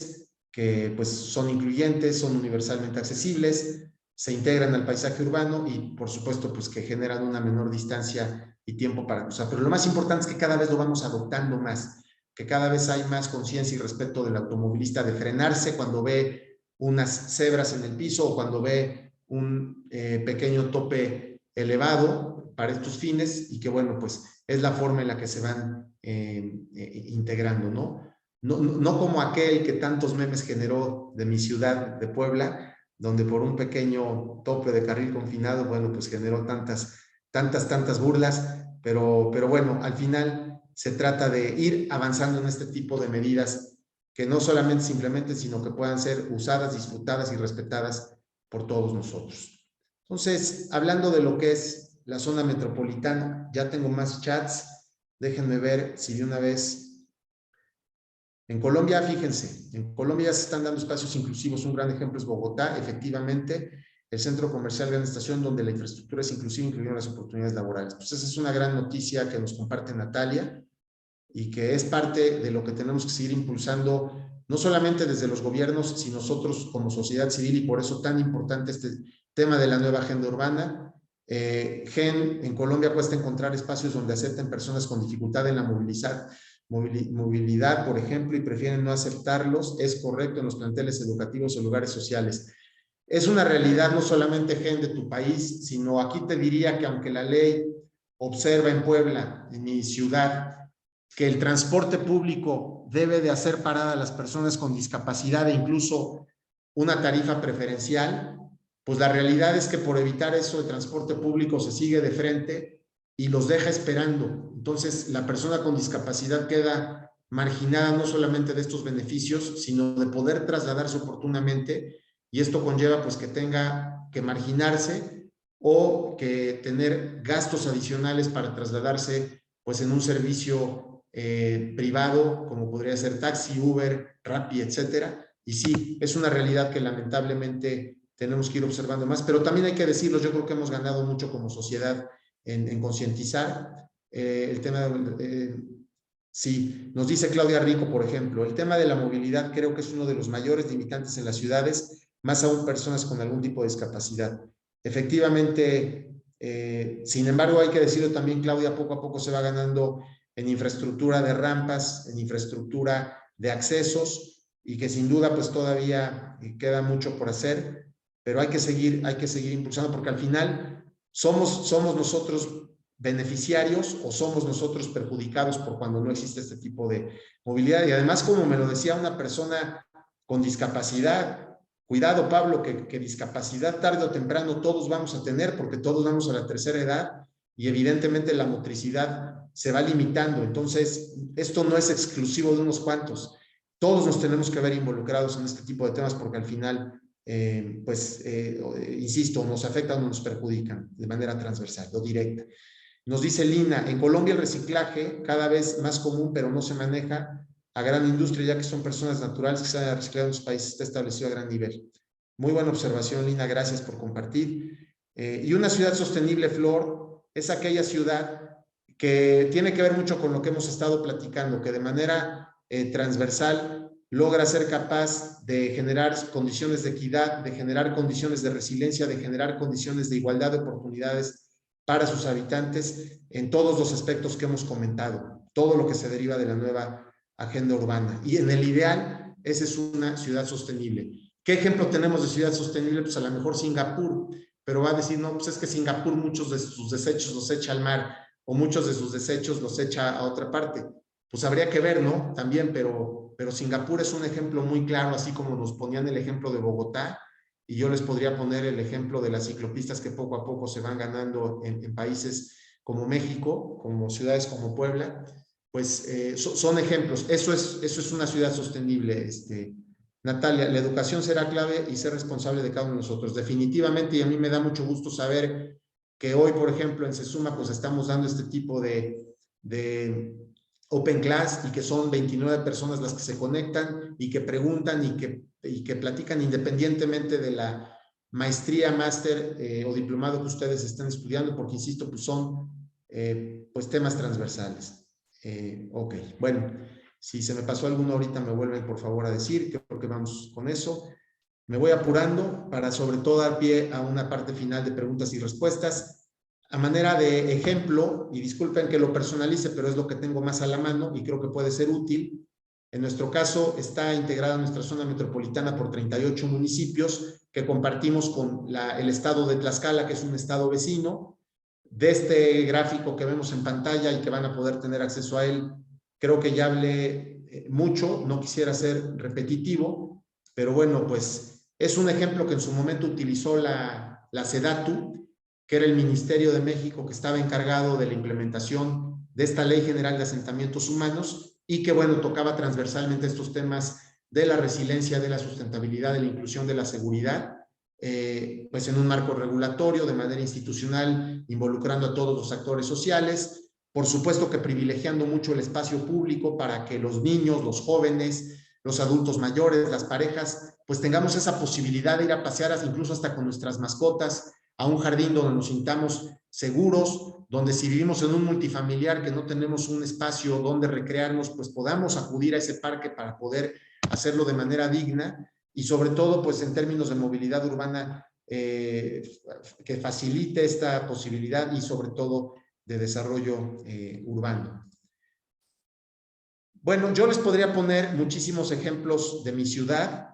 que pues son incluyentes, son universalmente accesibles, se integran al paisaje urbano y por supuesto pues que generan una menor distancia y tiempo para cruzar. Pero lo más importante es que cada vez lo vamos adoptando más, que cada vez hay más conciencia y respeto del automovilista de frenarse cuando ve unas cebras en el piso o cuando ve un pequeño tope elevado para estos fines y que bueno pues es la forma en la que se van integrando, ¿no? No como aquel que tantos memes generó de mi ciudad de Puebla, donde por un pequeño tope de carril confinado, bueno, pues generó tantas burlas, pero bueno, al final se trata de ir avanzando en este tipo de medidas que no solamente se implementen, sino que puedan ser usadas, disfrutadas y respetadas por todos nosotros. Entonces, hablando de lo que es la zona metropolitana, ya tengo más chats, déjenme ver si de una vez... En Colombia, fíjense, en Colombia ya se están dando espacios inclusivos. Un gran ejemplo es Bogotá, efectivamente, el centro comercial Gran Estación, donde la infraestructura es inclusiva, incluyendo las oportunidades laborales. Pues esa es una gran noticia que nos comparte Natalia y que es parte de lo que tenemos que seguir impulsando, no solamente desde los gobiernos, sino nosotros como sociedad civil, y por eso tan importante este tema de la nueva agenda urbana. GEN en Colombia cuesta encontrar espacios donde acepten personas con dificultad en la movilidad, por ejemplo, y prefieren no aceptarlos. Es correcto en los planteles educativos o lugares sociales. Es una realidad no solamente, GEN, de tu país, sino aquí te diría que aunque la ley observa en Puebla, en mi ciudad, que el transporte público debe de hacer parada a las personas con discapacidad e incluso una tarifa preferencial, pues la realidad es que por evitar eso el transporte público se sigue de frente y los deja esperando. Entonces la persona con discapacidad queda marginada no solamente de estos beneficios, sino de poder trasladarse oportunamente, y esto conlleva pues que tenga que marginarse o que tener gastos adicionales para trasladarse pues en un servicio privado, como podría ser taxi, Uber, Rappi, etcétera. Y sí, es una realidad que lamentablemente tenemos que ir observando más, pero también hay que decirlo, yo creo que hemos ganado mucho como sociedad en concientizar el tema sí, nos dice Claudia Rico, por ejemplo, el tema de la movilidad creo que es uno de los mayores limitantes en las ciudades, más aún personas con algún tipo de discapacidad. Efectivamente, sin embargo, hay que decirlo también, Claudia, poco a poco se va ganando en infraestructura de rampas, en infraestructura de accesos, y que sin duda pues todavía queda mucho por hacer, pero hay que seguir impulsando, porque al final somos nosotros beneficiarios o somos nosotros perjudicados por cuando no existe este tipo de movilidad. Y además, como me lo decía una persona con discapacidad, cuidado, Pablo, que discapacidad tarde o temprano todos vamos a tener, porque todos vamos a la tercera edad y evidentemente la motricidad se va limitando. Entonces, esto no es exclusivo de unos cuantos. Todos nos tenemos que ver involucrados en este tipo de temas porque al final, insisto, nos afectan o nos perjudican de manera transversal o directa. Nos dice Lina, en Colombia el reciclaje cada vez más común, pero no se maneja a gran industria, ya que son personas naturales que se han reciclado en los países, está establecido a gran nivel. Muy buena observación, Lina, gracias por compartir. Y una ciudad sostenible, Flor, es aquella ciudad que tiene que ver mucho con lo que hemos estado platicando, que de manera transversal logra ser capaz de generar condiciones de equidad, de generar condiciones de resiliencia, de generar condiciones de igualdad de oportunidades para sus habitantes en todos los aspectos que hemos comentado, todo lo que se deriva de la nueva agenda urbana. Y en el ideal, esa es una ciudad sostenible. ¿Qué ejemplo tenemos de ciudad sostenible? Pues a lo mejor Singapur, pero va a decir, no, pues es que Singapur muchos de sus desechos los echa al mar o muchos de sus desechos los echa a otra parte. Pues habría que ver, ¿no? También, pero Singapur es un ejemplo muy claro, así como nos ponían el ejemplo de Bogotá, y yo les podría poner el ejemplo de las ciclopistas que poco a poco se van ganando en países como México, como ciudades como Puebla, pues son ejemplos. Eso es una ciudad sostenible, Natalia. La educación será clave y ser responsable de cada uno de nosotros. Definitivamente, y a mí me da mucho gusto saber que hoy, por ejemplo, en Sesuma, pues estamos dando este tipo de Open Class y que son 29 personas las que se conectan y que preguntan y que platican independientemente de la maestría, máster o diplomado que ustedes estén estudiando, porque insisto, pues son pues temas transversales. Ok, bueno, si se me pasó alguno ahorita me vuelven por favor a decir, creo que vamos con eso. Me voy apurando para sobre todo dar pie a una parte final de preguntas y respuestas. A manera de ejemplo, y disculpen que lo personalice, pero es lo que tengo más a la mano y creo que puede ser útil. En nuestro caso, está integrada nuestra zona metropolitana por 38 municipios que compartimos con el estado de Tlaxcala, que es un estado vecino. De este gráfico que vemos en pantalla y que van a poder tener acceso a él, creo que ya hablé mucho, no quisiera ser repetitivo, pero bueno, pues es un ejemplo que en su momento utilizó la SEDATU, que era el Ministerio de México que estaba encargado de la implementación de esta Ley General de Asentamientos Humanos y que, bueno, tocaba transversalmente estos temas de la resiliencia, de la sustentabilidad, de la inclusión, de la seguridad, pues en un marco regulatorio, de manera institucional, involucrando a todos los actores sociales, por supuesto que privilegiando mucho el espacio público para que los niños, los jóvenes, los adultos mayores, las parejas, pues tengamos esa posibilidad de ir a pasear incluso hasta con nuestras mascotas, a un jardín donde nos sintamos seguros, donde si vivimos en un multifamiliar que no tenemos un espacio donde recrearnos, pues podamos acudir a ese parque para poder hacerlo de manera digna y sobre todo, pues en términos de movilidad urbana, que facilite esta posibilidad y sobre todo de desarrollo urbano. Bueno, yo les podría poner muchísimos ejemplos de mi ciudad,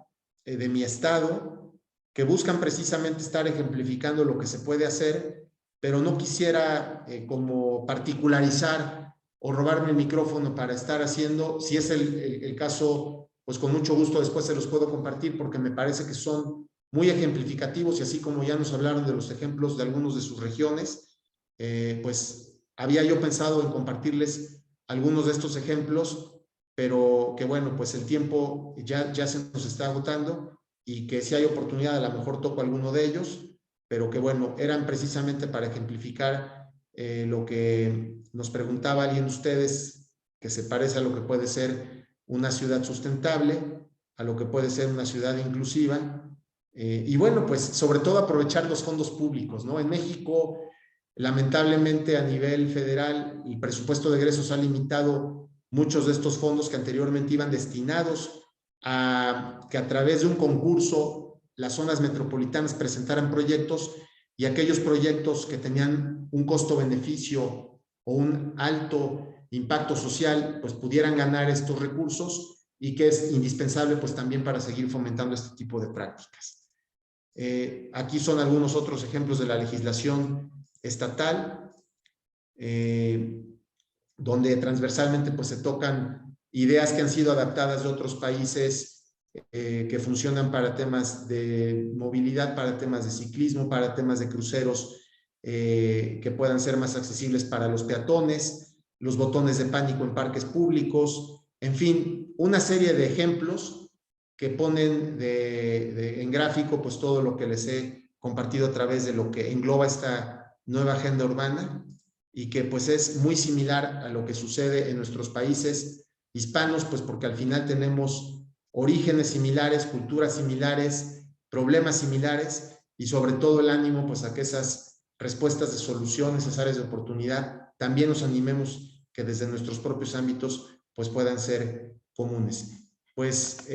de mi estado, que buscan precisamente estar ejemplificando lo que se puede hacer, pero no quisiera como particularizar o robarme el micrófono para estar haciendo. Si es el caso, pues con mucho gusto después se los puedo compartir porque me parece que son muy ejemplificativos y así como ya nos hablaron de los ejemplos de algunos de sus regiones, pues había yo pensado en compartirles algunos de estos ejemplos, pero que bueno, pues el tiempo ya se nos está agotando y que si hay oportunidad a lo mejor toco alguno de ellos, pero que bueno, eran precisamente para ejemplificar lo que nos preguntaba alguien de ustedes, que se parece a lo que puede ser una ciudad sustentable, a lo que puede ser una ciudad inclusiva, y bueno, pues sobre todo aprovechar los fondos públicos, ¿no? En México, lamentablemente a nivel federal, el presupuesto de egresos ha limitado muchos de estos fondos que anteriormente iban destinados a que a través de un concurso las zonas metropolitanas presentaran proyectos y aquellos proyectos que tenían un costo-beneficio o un alto impacto social, pues pudieran ganar estos recursos y que es indispensable pues también para seguir fomentando este tipo de prácticas. Aquí son algunos otros ejemplos de la legislación estatal, donde transversalmente pues se tocan ideas que han sido adaptadas de otros países que funcionan para temas de movilidad, para temas de ciclismo, para temas de cruceros que puedan ser más accesibles para los peatones, los botones de pánico en parques públicos, en fin, una serie de ejemplos que ponen en gráfico pues todo lo que les he compartido a través de lo que engloba esta nueva agenda urbana y que pues es muy similar a lo que sucede en nuestros países hispanos, pues porque al final tenemos orígenes similares, culturas similares, problemas similares y sobre todo el ánimo pues a que esas respuestas de solución, esas áreas de oportunidad, también nos animemos que desde nuestros propios ámbitos pues puedan ser comunes. Pues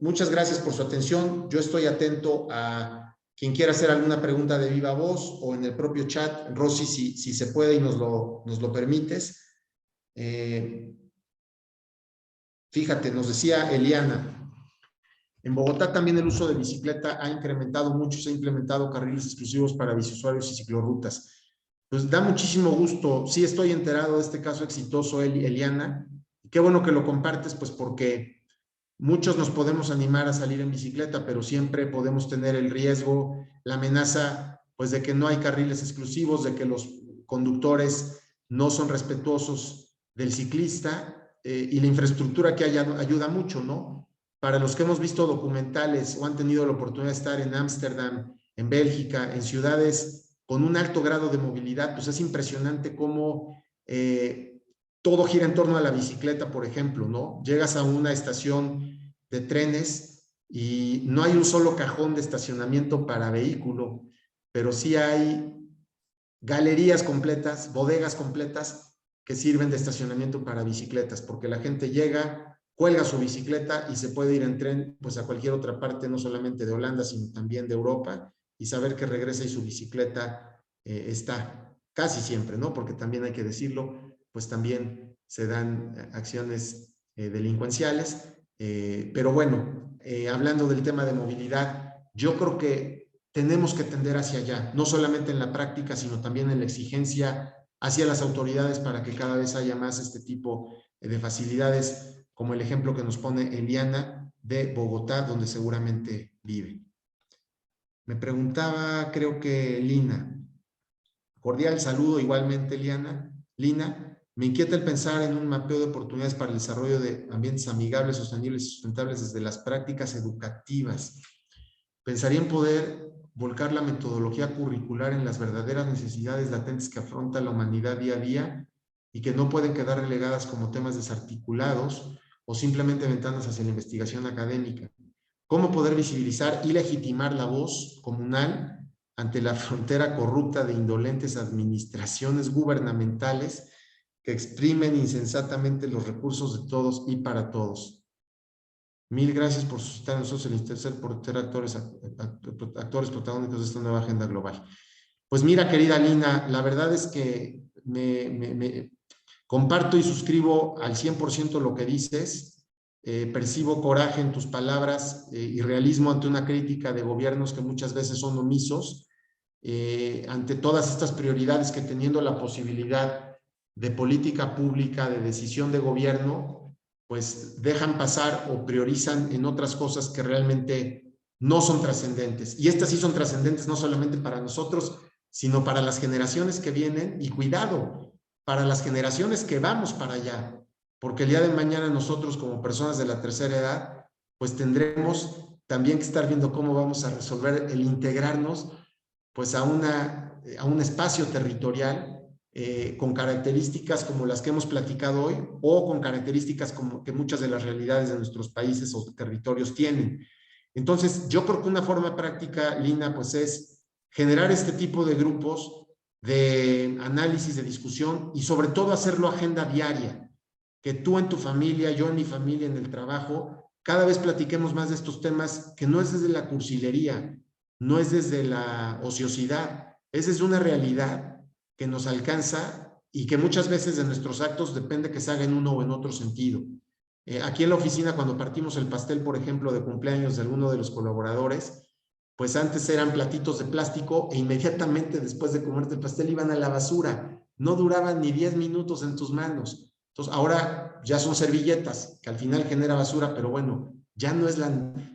muchas gracias por su atención. Yo estoy atento a quien quiera hacer alguna pregunta de viva voz o en el propio chat. Rosy, si se puede y nos lo permites. Fíjate, nos decía Eliana, en Bogotá también el uso de bicicleta ha incrementado mucho, se ha implementado carriles exclusivos para biciusuarios y ciclorrutas. Pues da muchísimo gusto, sí estoy enterado de este caso exitoso, Eliana. Qué bueno que lo compartes, pues porque muchos nos podemos animar a salir en bicicleta, pero siempre podemos tener el riesgo, la amenaza, pues de que no hay carriles exclusivos, de que los conductores no son respetuosos del ciclista y la infraestructura que hay ayuda mucho, ¿no? Para los que hemos visto documentales o han tenido la oportunidad de estar en Ámsterdam, en Bélgica, en ciudades con un alto grado de movilidad, pues es impresionante cómo todo gira en torno a la bicicleta, por ejemplo, ¿no? Llegas a una estación de trenes y no hay un solo cajón de estacionamiento para vehículo, pero sí hay galerías completas, bodegas completas que sirven de estacionamiento para bicicletas, porque la gente llega, cuelga su bicicleta y se puede ir en tren pues a cualquier otra parte, no solamente de Holanda, sino también de Europa, y saber que regresa y su bicicleta está casi siempre, ¿no? Porque también hay que decirlo, pues también se dan acciones delincuenciales, pero bueno, hablando del tema de movilidad, yo creo que tenemos que tender hacia allá, no solamente en la práctica, sino también en la exigencia hacia las autoridades para que cada vez haya más este tipo de facilidades, como el ejemplo que nos pone Eliana de Bogotá, donde seguramente vive. Me preguntaba, creo que Lina, cordial saludo igualmente, Lina, me inquieta el pensar en un mapeo de oportunidades para el desarrollo de ambientes amigables, sostenibles y sustentables desde las prácticas educativas. Pensaría en poder volcar la metodología curricular en las verdaderas necesidades latentes que afronta la humanidad día a día y que no pueden quedar relegadas como temas desarticulados o simplemente ventanas hacia la investigación académica. ¿Cómo poder visibilizar y legitimar la voz comunal ante la frontera corrupta de indolentes administraciones gubernamentales que exprimen insensatamente los recursos de todos y para todos? Mil gracias por suscitar en nosotros el interés por ser actores protagónicos de esta nueva agenda global. Pues mira, querida Lina, la verdad es que me comparto y suscribo al 100% lo que dices. Percibo coraje en tus palabras y realismo ante una crítica de gobiernos que muchas veces son omisos ante todas estas prioridades que teniendo la posibilidad de política pública, de decisión de gobierno, pues dejan pasar o priorizan en otras cosas que realmente no son trascendentes. Y estas sí son trascendentes no solamente para nosotros, sino para las generaciones que vienen y cuidado, para las generaciones que vamos para allá. Porque el día de mañana nosotros como personas de la tercera edad, pues tendremos también que estar viendo cómo vamos a resolver el integrarnos pues a un espacio territorial con características como las que hemos platicado hoy o con características como que muchas de las realidades de nuestros países o territorios tienen. Entonces, yo creo que una forma práctica, Lina, pues es generar este tipo de grupos de análisis, de discusión y sobre todo hacerlo agenda diaria, que tú en tu familia, yo en mi familia, en el trabajo, cada vez platiquemos más de estos temas que no es desde la cursilería, no es desde la ociosidad, es desde una realidad que nos alcanza y que muchas veces de nuestros actos depende que se haga en uno o en otro sentido. Aquí en la oficina, cuando partimos el pastel, por ejemplo, de cumpleaños de alguno de los colaboradores, pues antes eran platitos de plástico e inmediatamente después de comerte el pastel iban a la basura. No duraban ni 10 minutos en tus manos. Entonces, ahora ya son servilletas, que al final genera basura, pero bueno, ya no es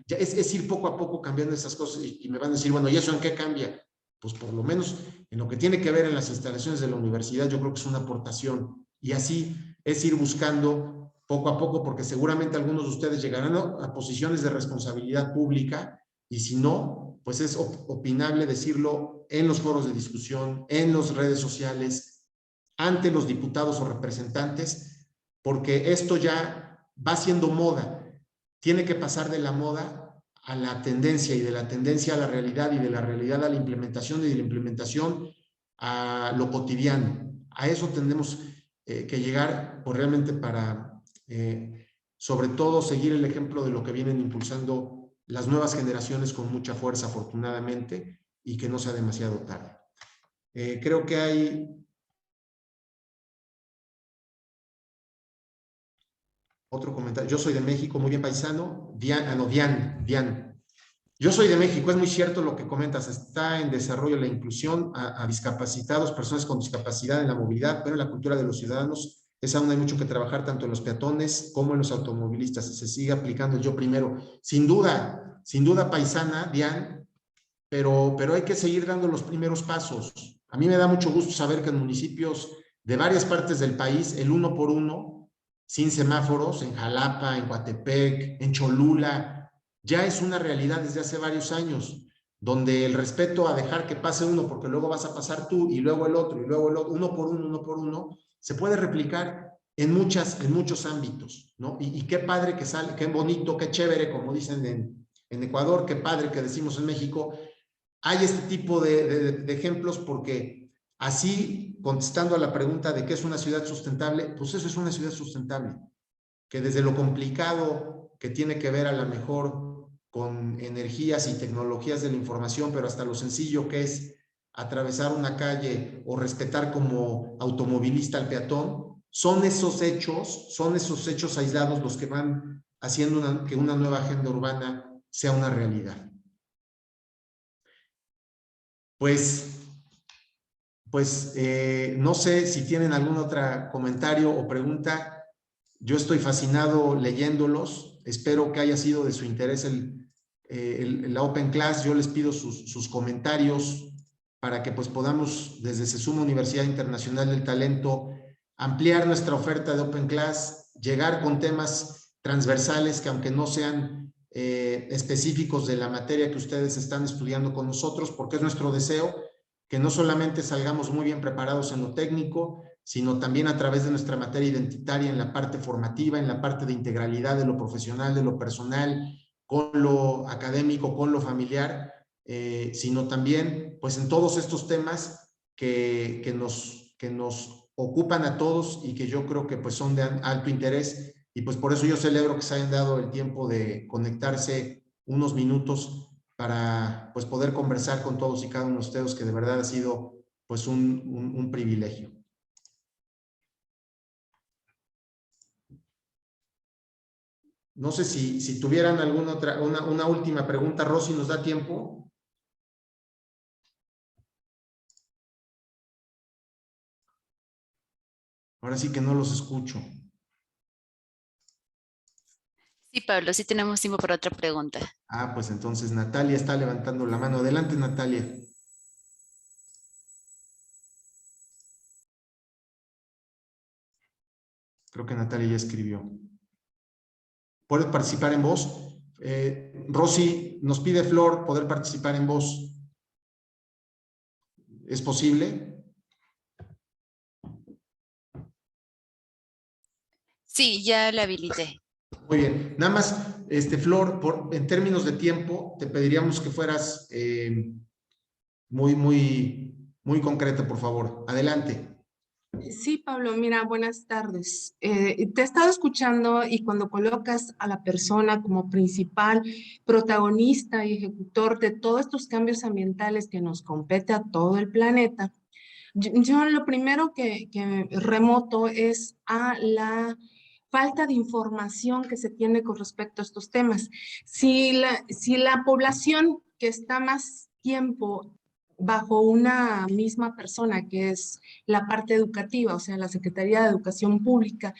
es ir poco a poco cambiando esas cosas y me van a decir, bueno, ¿y eso en qué cambia? Pues por lo menos en lo que tiene que ver en las instalaciones de la universidad, yo creo que es una aportación. Y así es ir buscando poco a poco, porque seguramente algunos de ustedes llegarán a posiciones de responsabilidad pública, y si no, pues es opinable decirlo en los foros de discusión, en las redes sociales, ante los diputados o representantes, porque esto ya va siendo moda. Tiene que pasar de la moda a la tendencia, y de la tendencia a la realidad, y de la realidad a la implementación, y de la implementación a lo cotidiano. A eso tendremos que llegar, pues realmente para, sobre todo, seguir el ejemplo de lo que vienen impulsando las nuevas generaciones con mucha fuerza, afortunadamente, y que no sea demasiado tarde. Creo que hay otro comentario. Yo soy de México, muy bien, paisano. Dian. Yo soy de México, es muy cierto lo que comentas, está en desarrollo la inclusión a discapacitados, personas con discapacidad en la movilidad, pero en la cultura de los ciudadanos es aún hay mucho que trabajar tanto en los peatones como en los automovilistas. Se sigue aplicando el yo primero. Sin duda paisana, Dian, pero hay que seguir dando los primeros pasos. A mí me da mucho gusto saber que en municipios de varias partes del país, el 1 por 1, sin semáforos, en Jalapa, en Coatepec, en Cholula, ya es una realidad desde hace varios años, donde el respeto a dejar que pase uno, porque luego vas a pasar tú, y luego el otro, y luego el otro, 1 por 1, se puede replicar en muchos ámbitos, ¿no? Y qué padre que sale, qué bonito, qué chévere, como dicen en Ecuador, qué padre que decimos en México, hay este tipo de ejemplos, porque así, contestando a la pregunta de qué es una ciudad sustentable, pues eso es una ciudad sustentable, que desde lo complicado que tiene que ver a lo mejor con energías y tecnologías de la información, pero hasta lo sencillo que es atravesar una calle o respetar como automovilista al peatón, son esos hechos aislados los que van haciendo que una nueva agenda urbana sea una realidad. Pues no sé si tienen algún otro comentario o pregunta. Yo estoy fascinado leyéndolos. Espero que haya sido de su interés la Open Class. Yo les pido sus comentarios para que pues podamos desde SESUMA Universidad Internacional del Talento ampliar nuestra oferta de Open Class, llegar con temas transversales que, aunque no sean específicos de la materia que ustedes están estudiando con nosotros, porque es nuestro deseo que no solamente salgamos muy bien preparados en lo técnico, sino también a través de nuestra materia identitaria en la parte formativa, en la parte de integralidad de lo profesional, de lo personal, con lo académico, con lo familiar, sino también pues en todos estos temas que nos ocupan a todos, y que yo creo que pues son de alto interés, y pues por eso yo celebro que se hayan dado el tiempo de conectarse unos minutos para pues poder conversar con todos y cada uno de ustedes, que de verdad ha sido pues un privilegio. No sé si tuvieran alguna otra, una última pregunta. Rosy, ¿nos da tiempo? Ahora sí que no los escucho. Sí, Pablo, sí tenemos tiempo para otra pregunta. Ah, pues entonces Natalia está levantando la mano. Adelante, Natalia. Creo que Natalia ya escribió. ¿Puedes participar en voz? Rosy, nos pide Flor poder participar en voz. ¿Es posible? Sí, ya la habilité. Muy bien. Nada más, Flor, en términos de tiempo, te pediríamos que fueras muy concreta, por favor. Adelante. Sí, Pablo, mira, buenas tardes. Te he estado escuchando, y cuando colocas a la persona como principal protagonista y ejecutor de todos estos cambios ambientales que nos compete a todo el planeta, yo lo primero que remoto es a la falta de información que se tiene con respecto a estos temas. Si la población que está más tiempo bajo una misma persona, que es la parte educativa, o sea, la Secretaría de Educación Pública,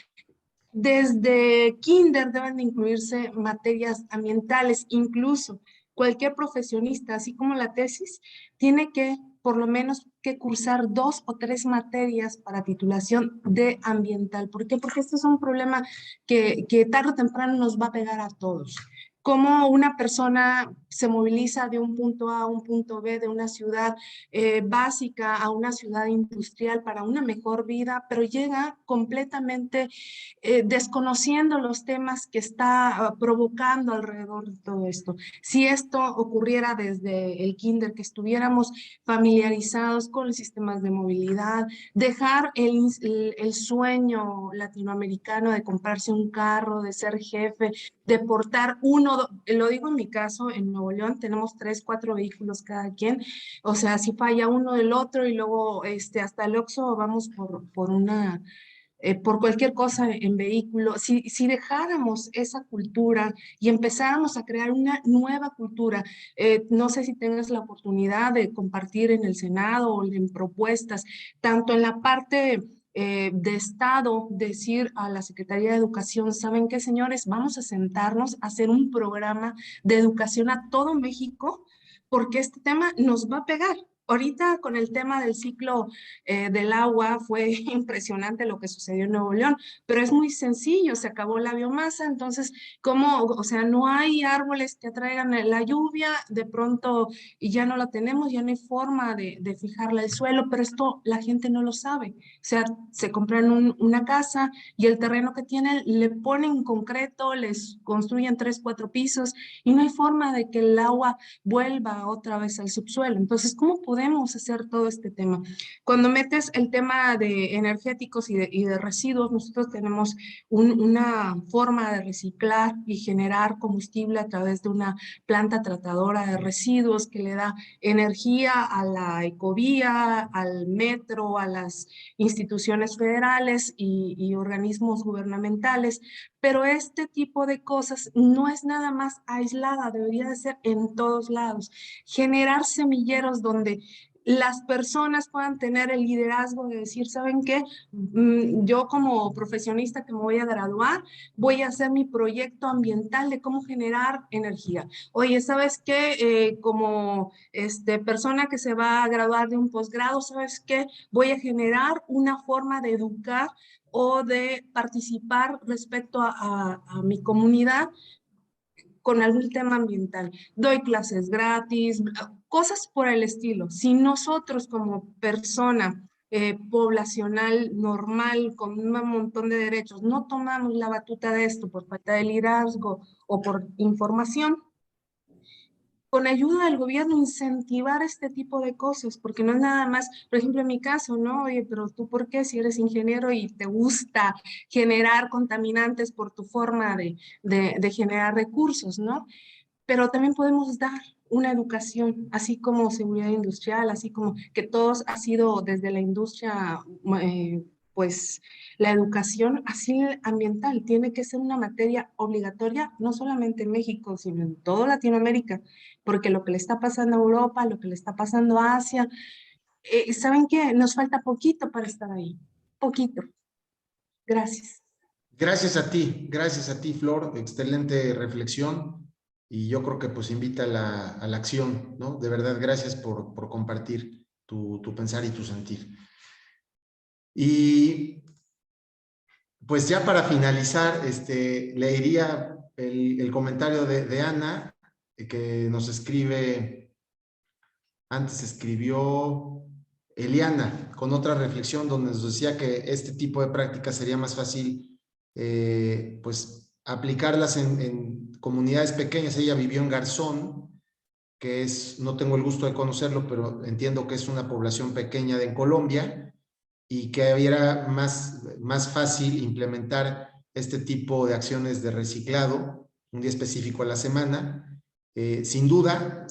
Desde kinder deben de incluirse materias ambientales, incluso cualquier profesionista, así como la tesis, tiene que por lo menos que cursar 2 o 3 materias para titulación de ambiental. ¿Por qué? Porque esto es un problema que tarde o temprano nos va a pegar a todos. Cómo una persona se moviliza de un punto A a un punto B de una ciudad básica a una ciudad industrial para una mejor vida, pero llega completamente desconociendo los temas que está provocando alrededor de todo esto. Si esto ocurriera desde el kinder, que estuviéramos familiarizados con los sistemas de movilidad, dejar el sueño latinoamericano de comprarse un carro, de ser jefe, de portar uno, lo digo en mi caso, en Nuevo León tenemos 3, 4 vehículos cada quien, o sea, si falla uno del otro y luego hasta el Oxxo vamos por cualquier cosa en vehículo, si dejáramos esa cultura y empezáramos a crear una nueva cultura, no sé si tengas la oportunidad de compartir en el Senado o en propuestas, tanto en la parte de Estado, decir a la Secretaría de Educación, ¿saben qué, señores? Vamos a sentarnos a hacer un programa de educación a todo México, porque este tema nos va a pegar. Ahorita con el tema del ciclo del agua fue impresionante lo que sucedió en Nuevo León, pero es muy sencillo, se acabó la biomasa, entonces, ¿cómo? O sea, no hay árboles que atraigan la lluvia, de pronto y ya no la tenemos, ya no hay forma de fijarla al suelo, pero esto la gente no lo sabe. O sea, se compran una casa y el terreno que tienen le ponen concreto, les construyen 3, 4 pisos y no hay forma de que el agua vuelva otra vez al subsuelo. Entonces, ¿cómo podemos hacer todo este tema? Cuando metes el tema de energéticos y de residuos, nosotros tenemos una forma de reciclar y generar combustible a través de una planta tratadora de residuos que le da energía a la ecovía, al metro, a las instituciones federales y organismos gubernamentales, pero este tipo de cosas no es nada más aislada, debería de ser en todos lados. Generar semilleros donde las personas puedan tener el liderazgo de decir, ¿saben qué? Yo como profesionista que me voy a graduar, voy a hacer mi proyecto ambiental de cómo generar energía. Oye, ¿sabes qué? Como persona que se va a graduar de un posgrado, ¿sabes qué? Voy a generar una forma de educar o de participar respecto a mi comunidad con algún tema ambiental. Doy clases gratis, cosas por el estilo. Si nosotros como persona poblacional normal con un montón de derechos no tomamos la batuta de esto por falta de liderazgo o por información, con ayuda del gobierno incentivar este tipo de cosas, porque no es nada más, por ejemplo, en mi caso, ¿no? Oye, pero tú, ¿por qué si eres ingeniero y te gusta generar contaminantes por tu forma de generar recursos, ¿no? Pero también podemos dar una educación, así como seguridad industrial, así como que todos ha sido desde la industria, pues la educación así ambiental tiene que ser una materia obligatoria, no solamente en México, sino en toda Latinoamérica, porque lo que le está pasando a Europa, lo que le está pasando a Asia, ¿saben qué? Nos falta poquito para estar ahí, poquito. Gracias. Gracias a ti, Flor, excelente reflexión y yo creo que pues invita a la acción, ¿no? De verdad, gracias por compartir tu pensar y tu sentir. Y pues ya para finalizar, leería el comentario de Ana, que nos escribe, antes escribió Eliana, con otra reflexión donde nos decía que este tipo de prácticas sería más fácil, pues, aplicarlas en comunidades pequeñas. Ella vivió en Garzón, que es, no tengo el gusto de conocerlo, pero entiendo que es una población pequeña en Colombia, y que era más fácil implementar este tipo de acciones de reciclado, un día específico a la semana. Sin duda,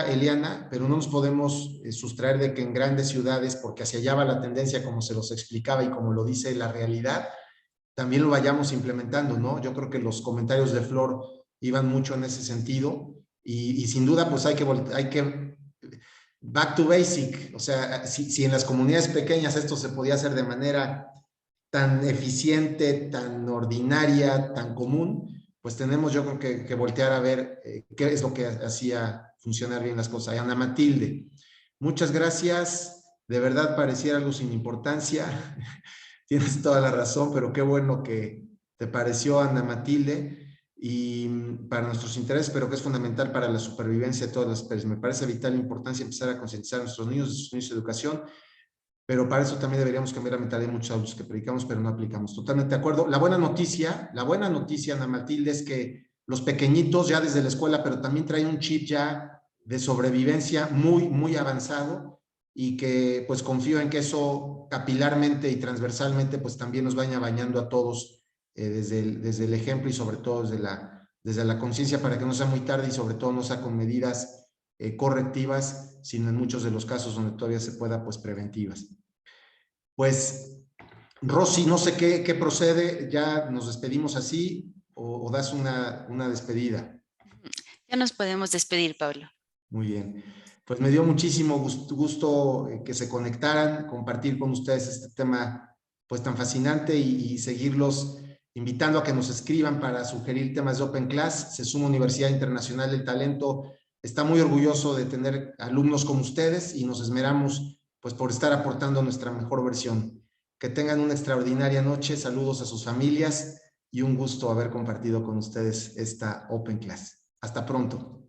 Eliana, pero no nos podemos sustraer de que en grandes ciudades, porque hacia allá va la tendencia, como se los explicaba y como lo dice la realidad, también lo vayamos implementando, ¿no? Yo creo que los comentarios de Flor iban mucho en ese sentido y sin duda, pues hay que back to basic, o sea, si en las comunidades pequeñas esto se podía hacer de manera tan eficiente, tan ordinaria, tan común, pues tenemos yo creo que voltear a ver qué es lo que hacía funcionar bien las cosas. Ana Matilde, muchas gracias, de verdad pareciera algo sin importancia, tienes toda la razón, pero qué bueno que te pareció, Ana Matilde, y para nuestros intereses, pero que es fundamental para la supervivencia de todas las especies. Me parece vital la importancia de empezar a concientizar a nuestros niños, de sus niños de educación, pero para eso también deberíamos cambiar la mentalidad de muchos adultos que predicamos, pero no aplicamos. Totalmente de acuerdo. La buena noticia, Ana Matilde, es que los pequeñitos ya desde la escuela, pero también traen un chip ya de sobrevivencia muy, muy avanzado, y que pues confío en que eso capilarmente y transversalmente pues también nos vaya bañando a todos desde el ejemplo y sobre todo desde la conciencia, para que no sea muy tarde y sobre todo no sea con medidas correctivas, sino en muchos de los casos donde todavía se pueda, pues preventivas. Pues, Rosy, no sé qué procede, ya nos despedimos así o das una despedida. Ya nos podemos despedir, Pablo. Muy bien. Pues me dio muchísimo gusto que se conectaran, compartir con ustedes este tema pues tan fascinante y seguirlos invitando a que nos escriban para sugerir temas de Open Class. SESUMA Universidad Internacional del Talento está muy orgulloso de tener alumnos como ustedes y nos esmeramos pues por estar aportando nuestra mejor versión. Que tengan una extraordinaria noche, saludos a sus familias y un gusto haber compartido con ustedes esta Open Class. Hasta pronto.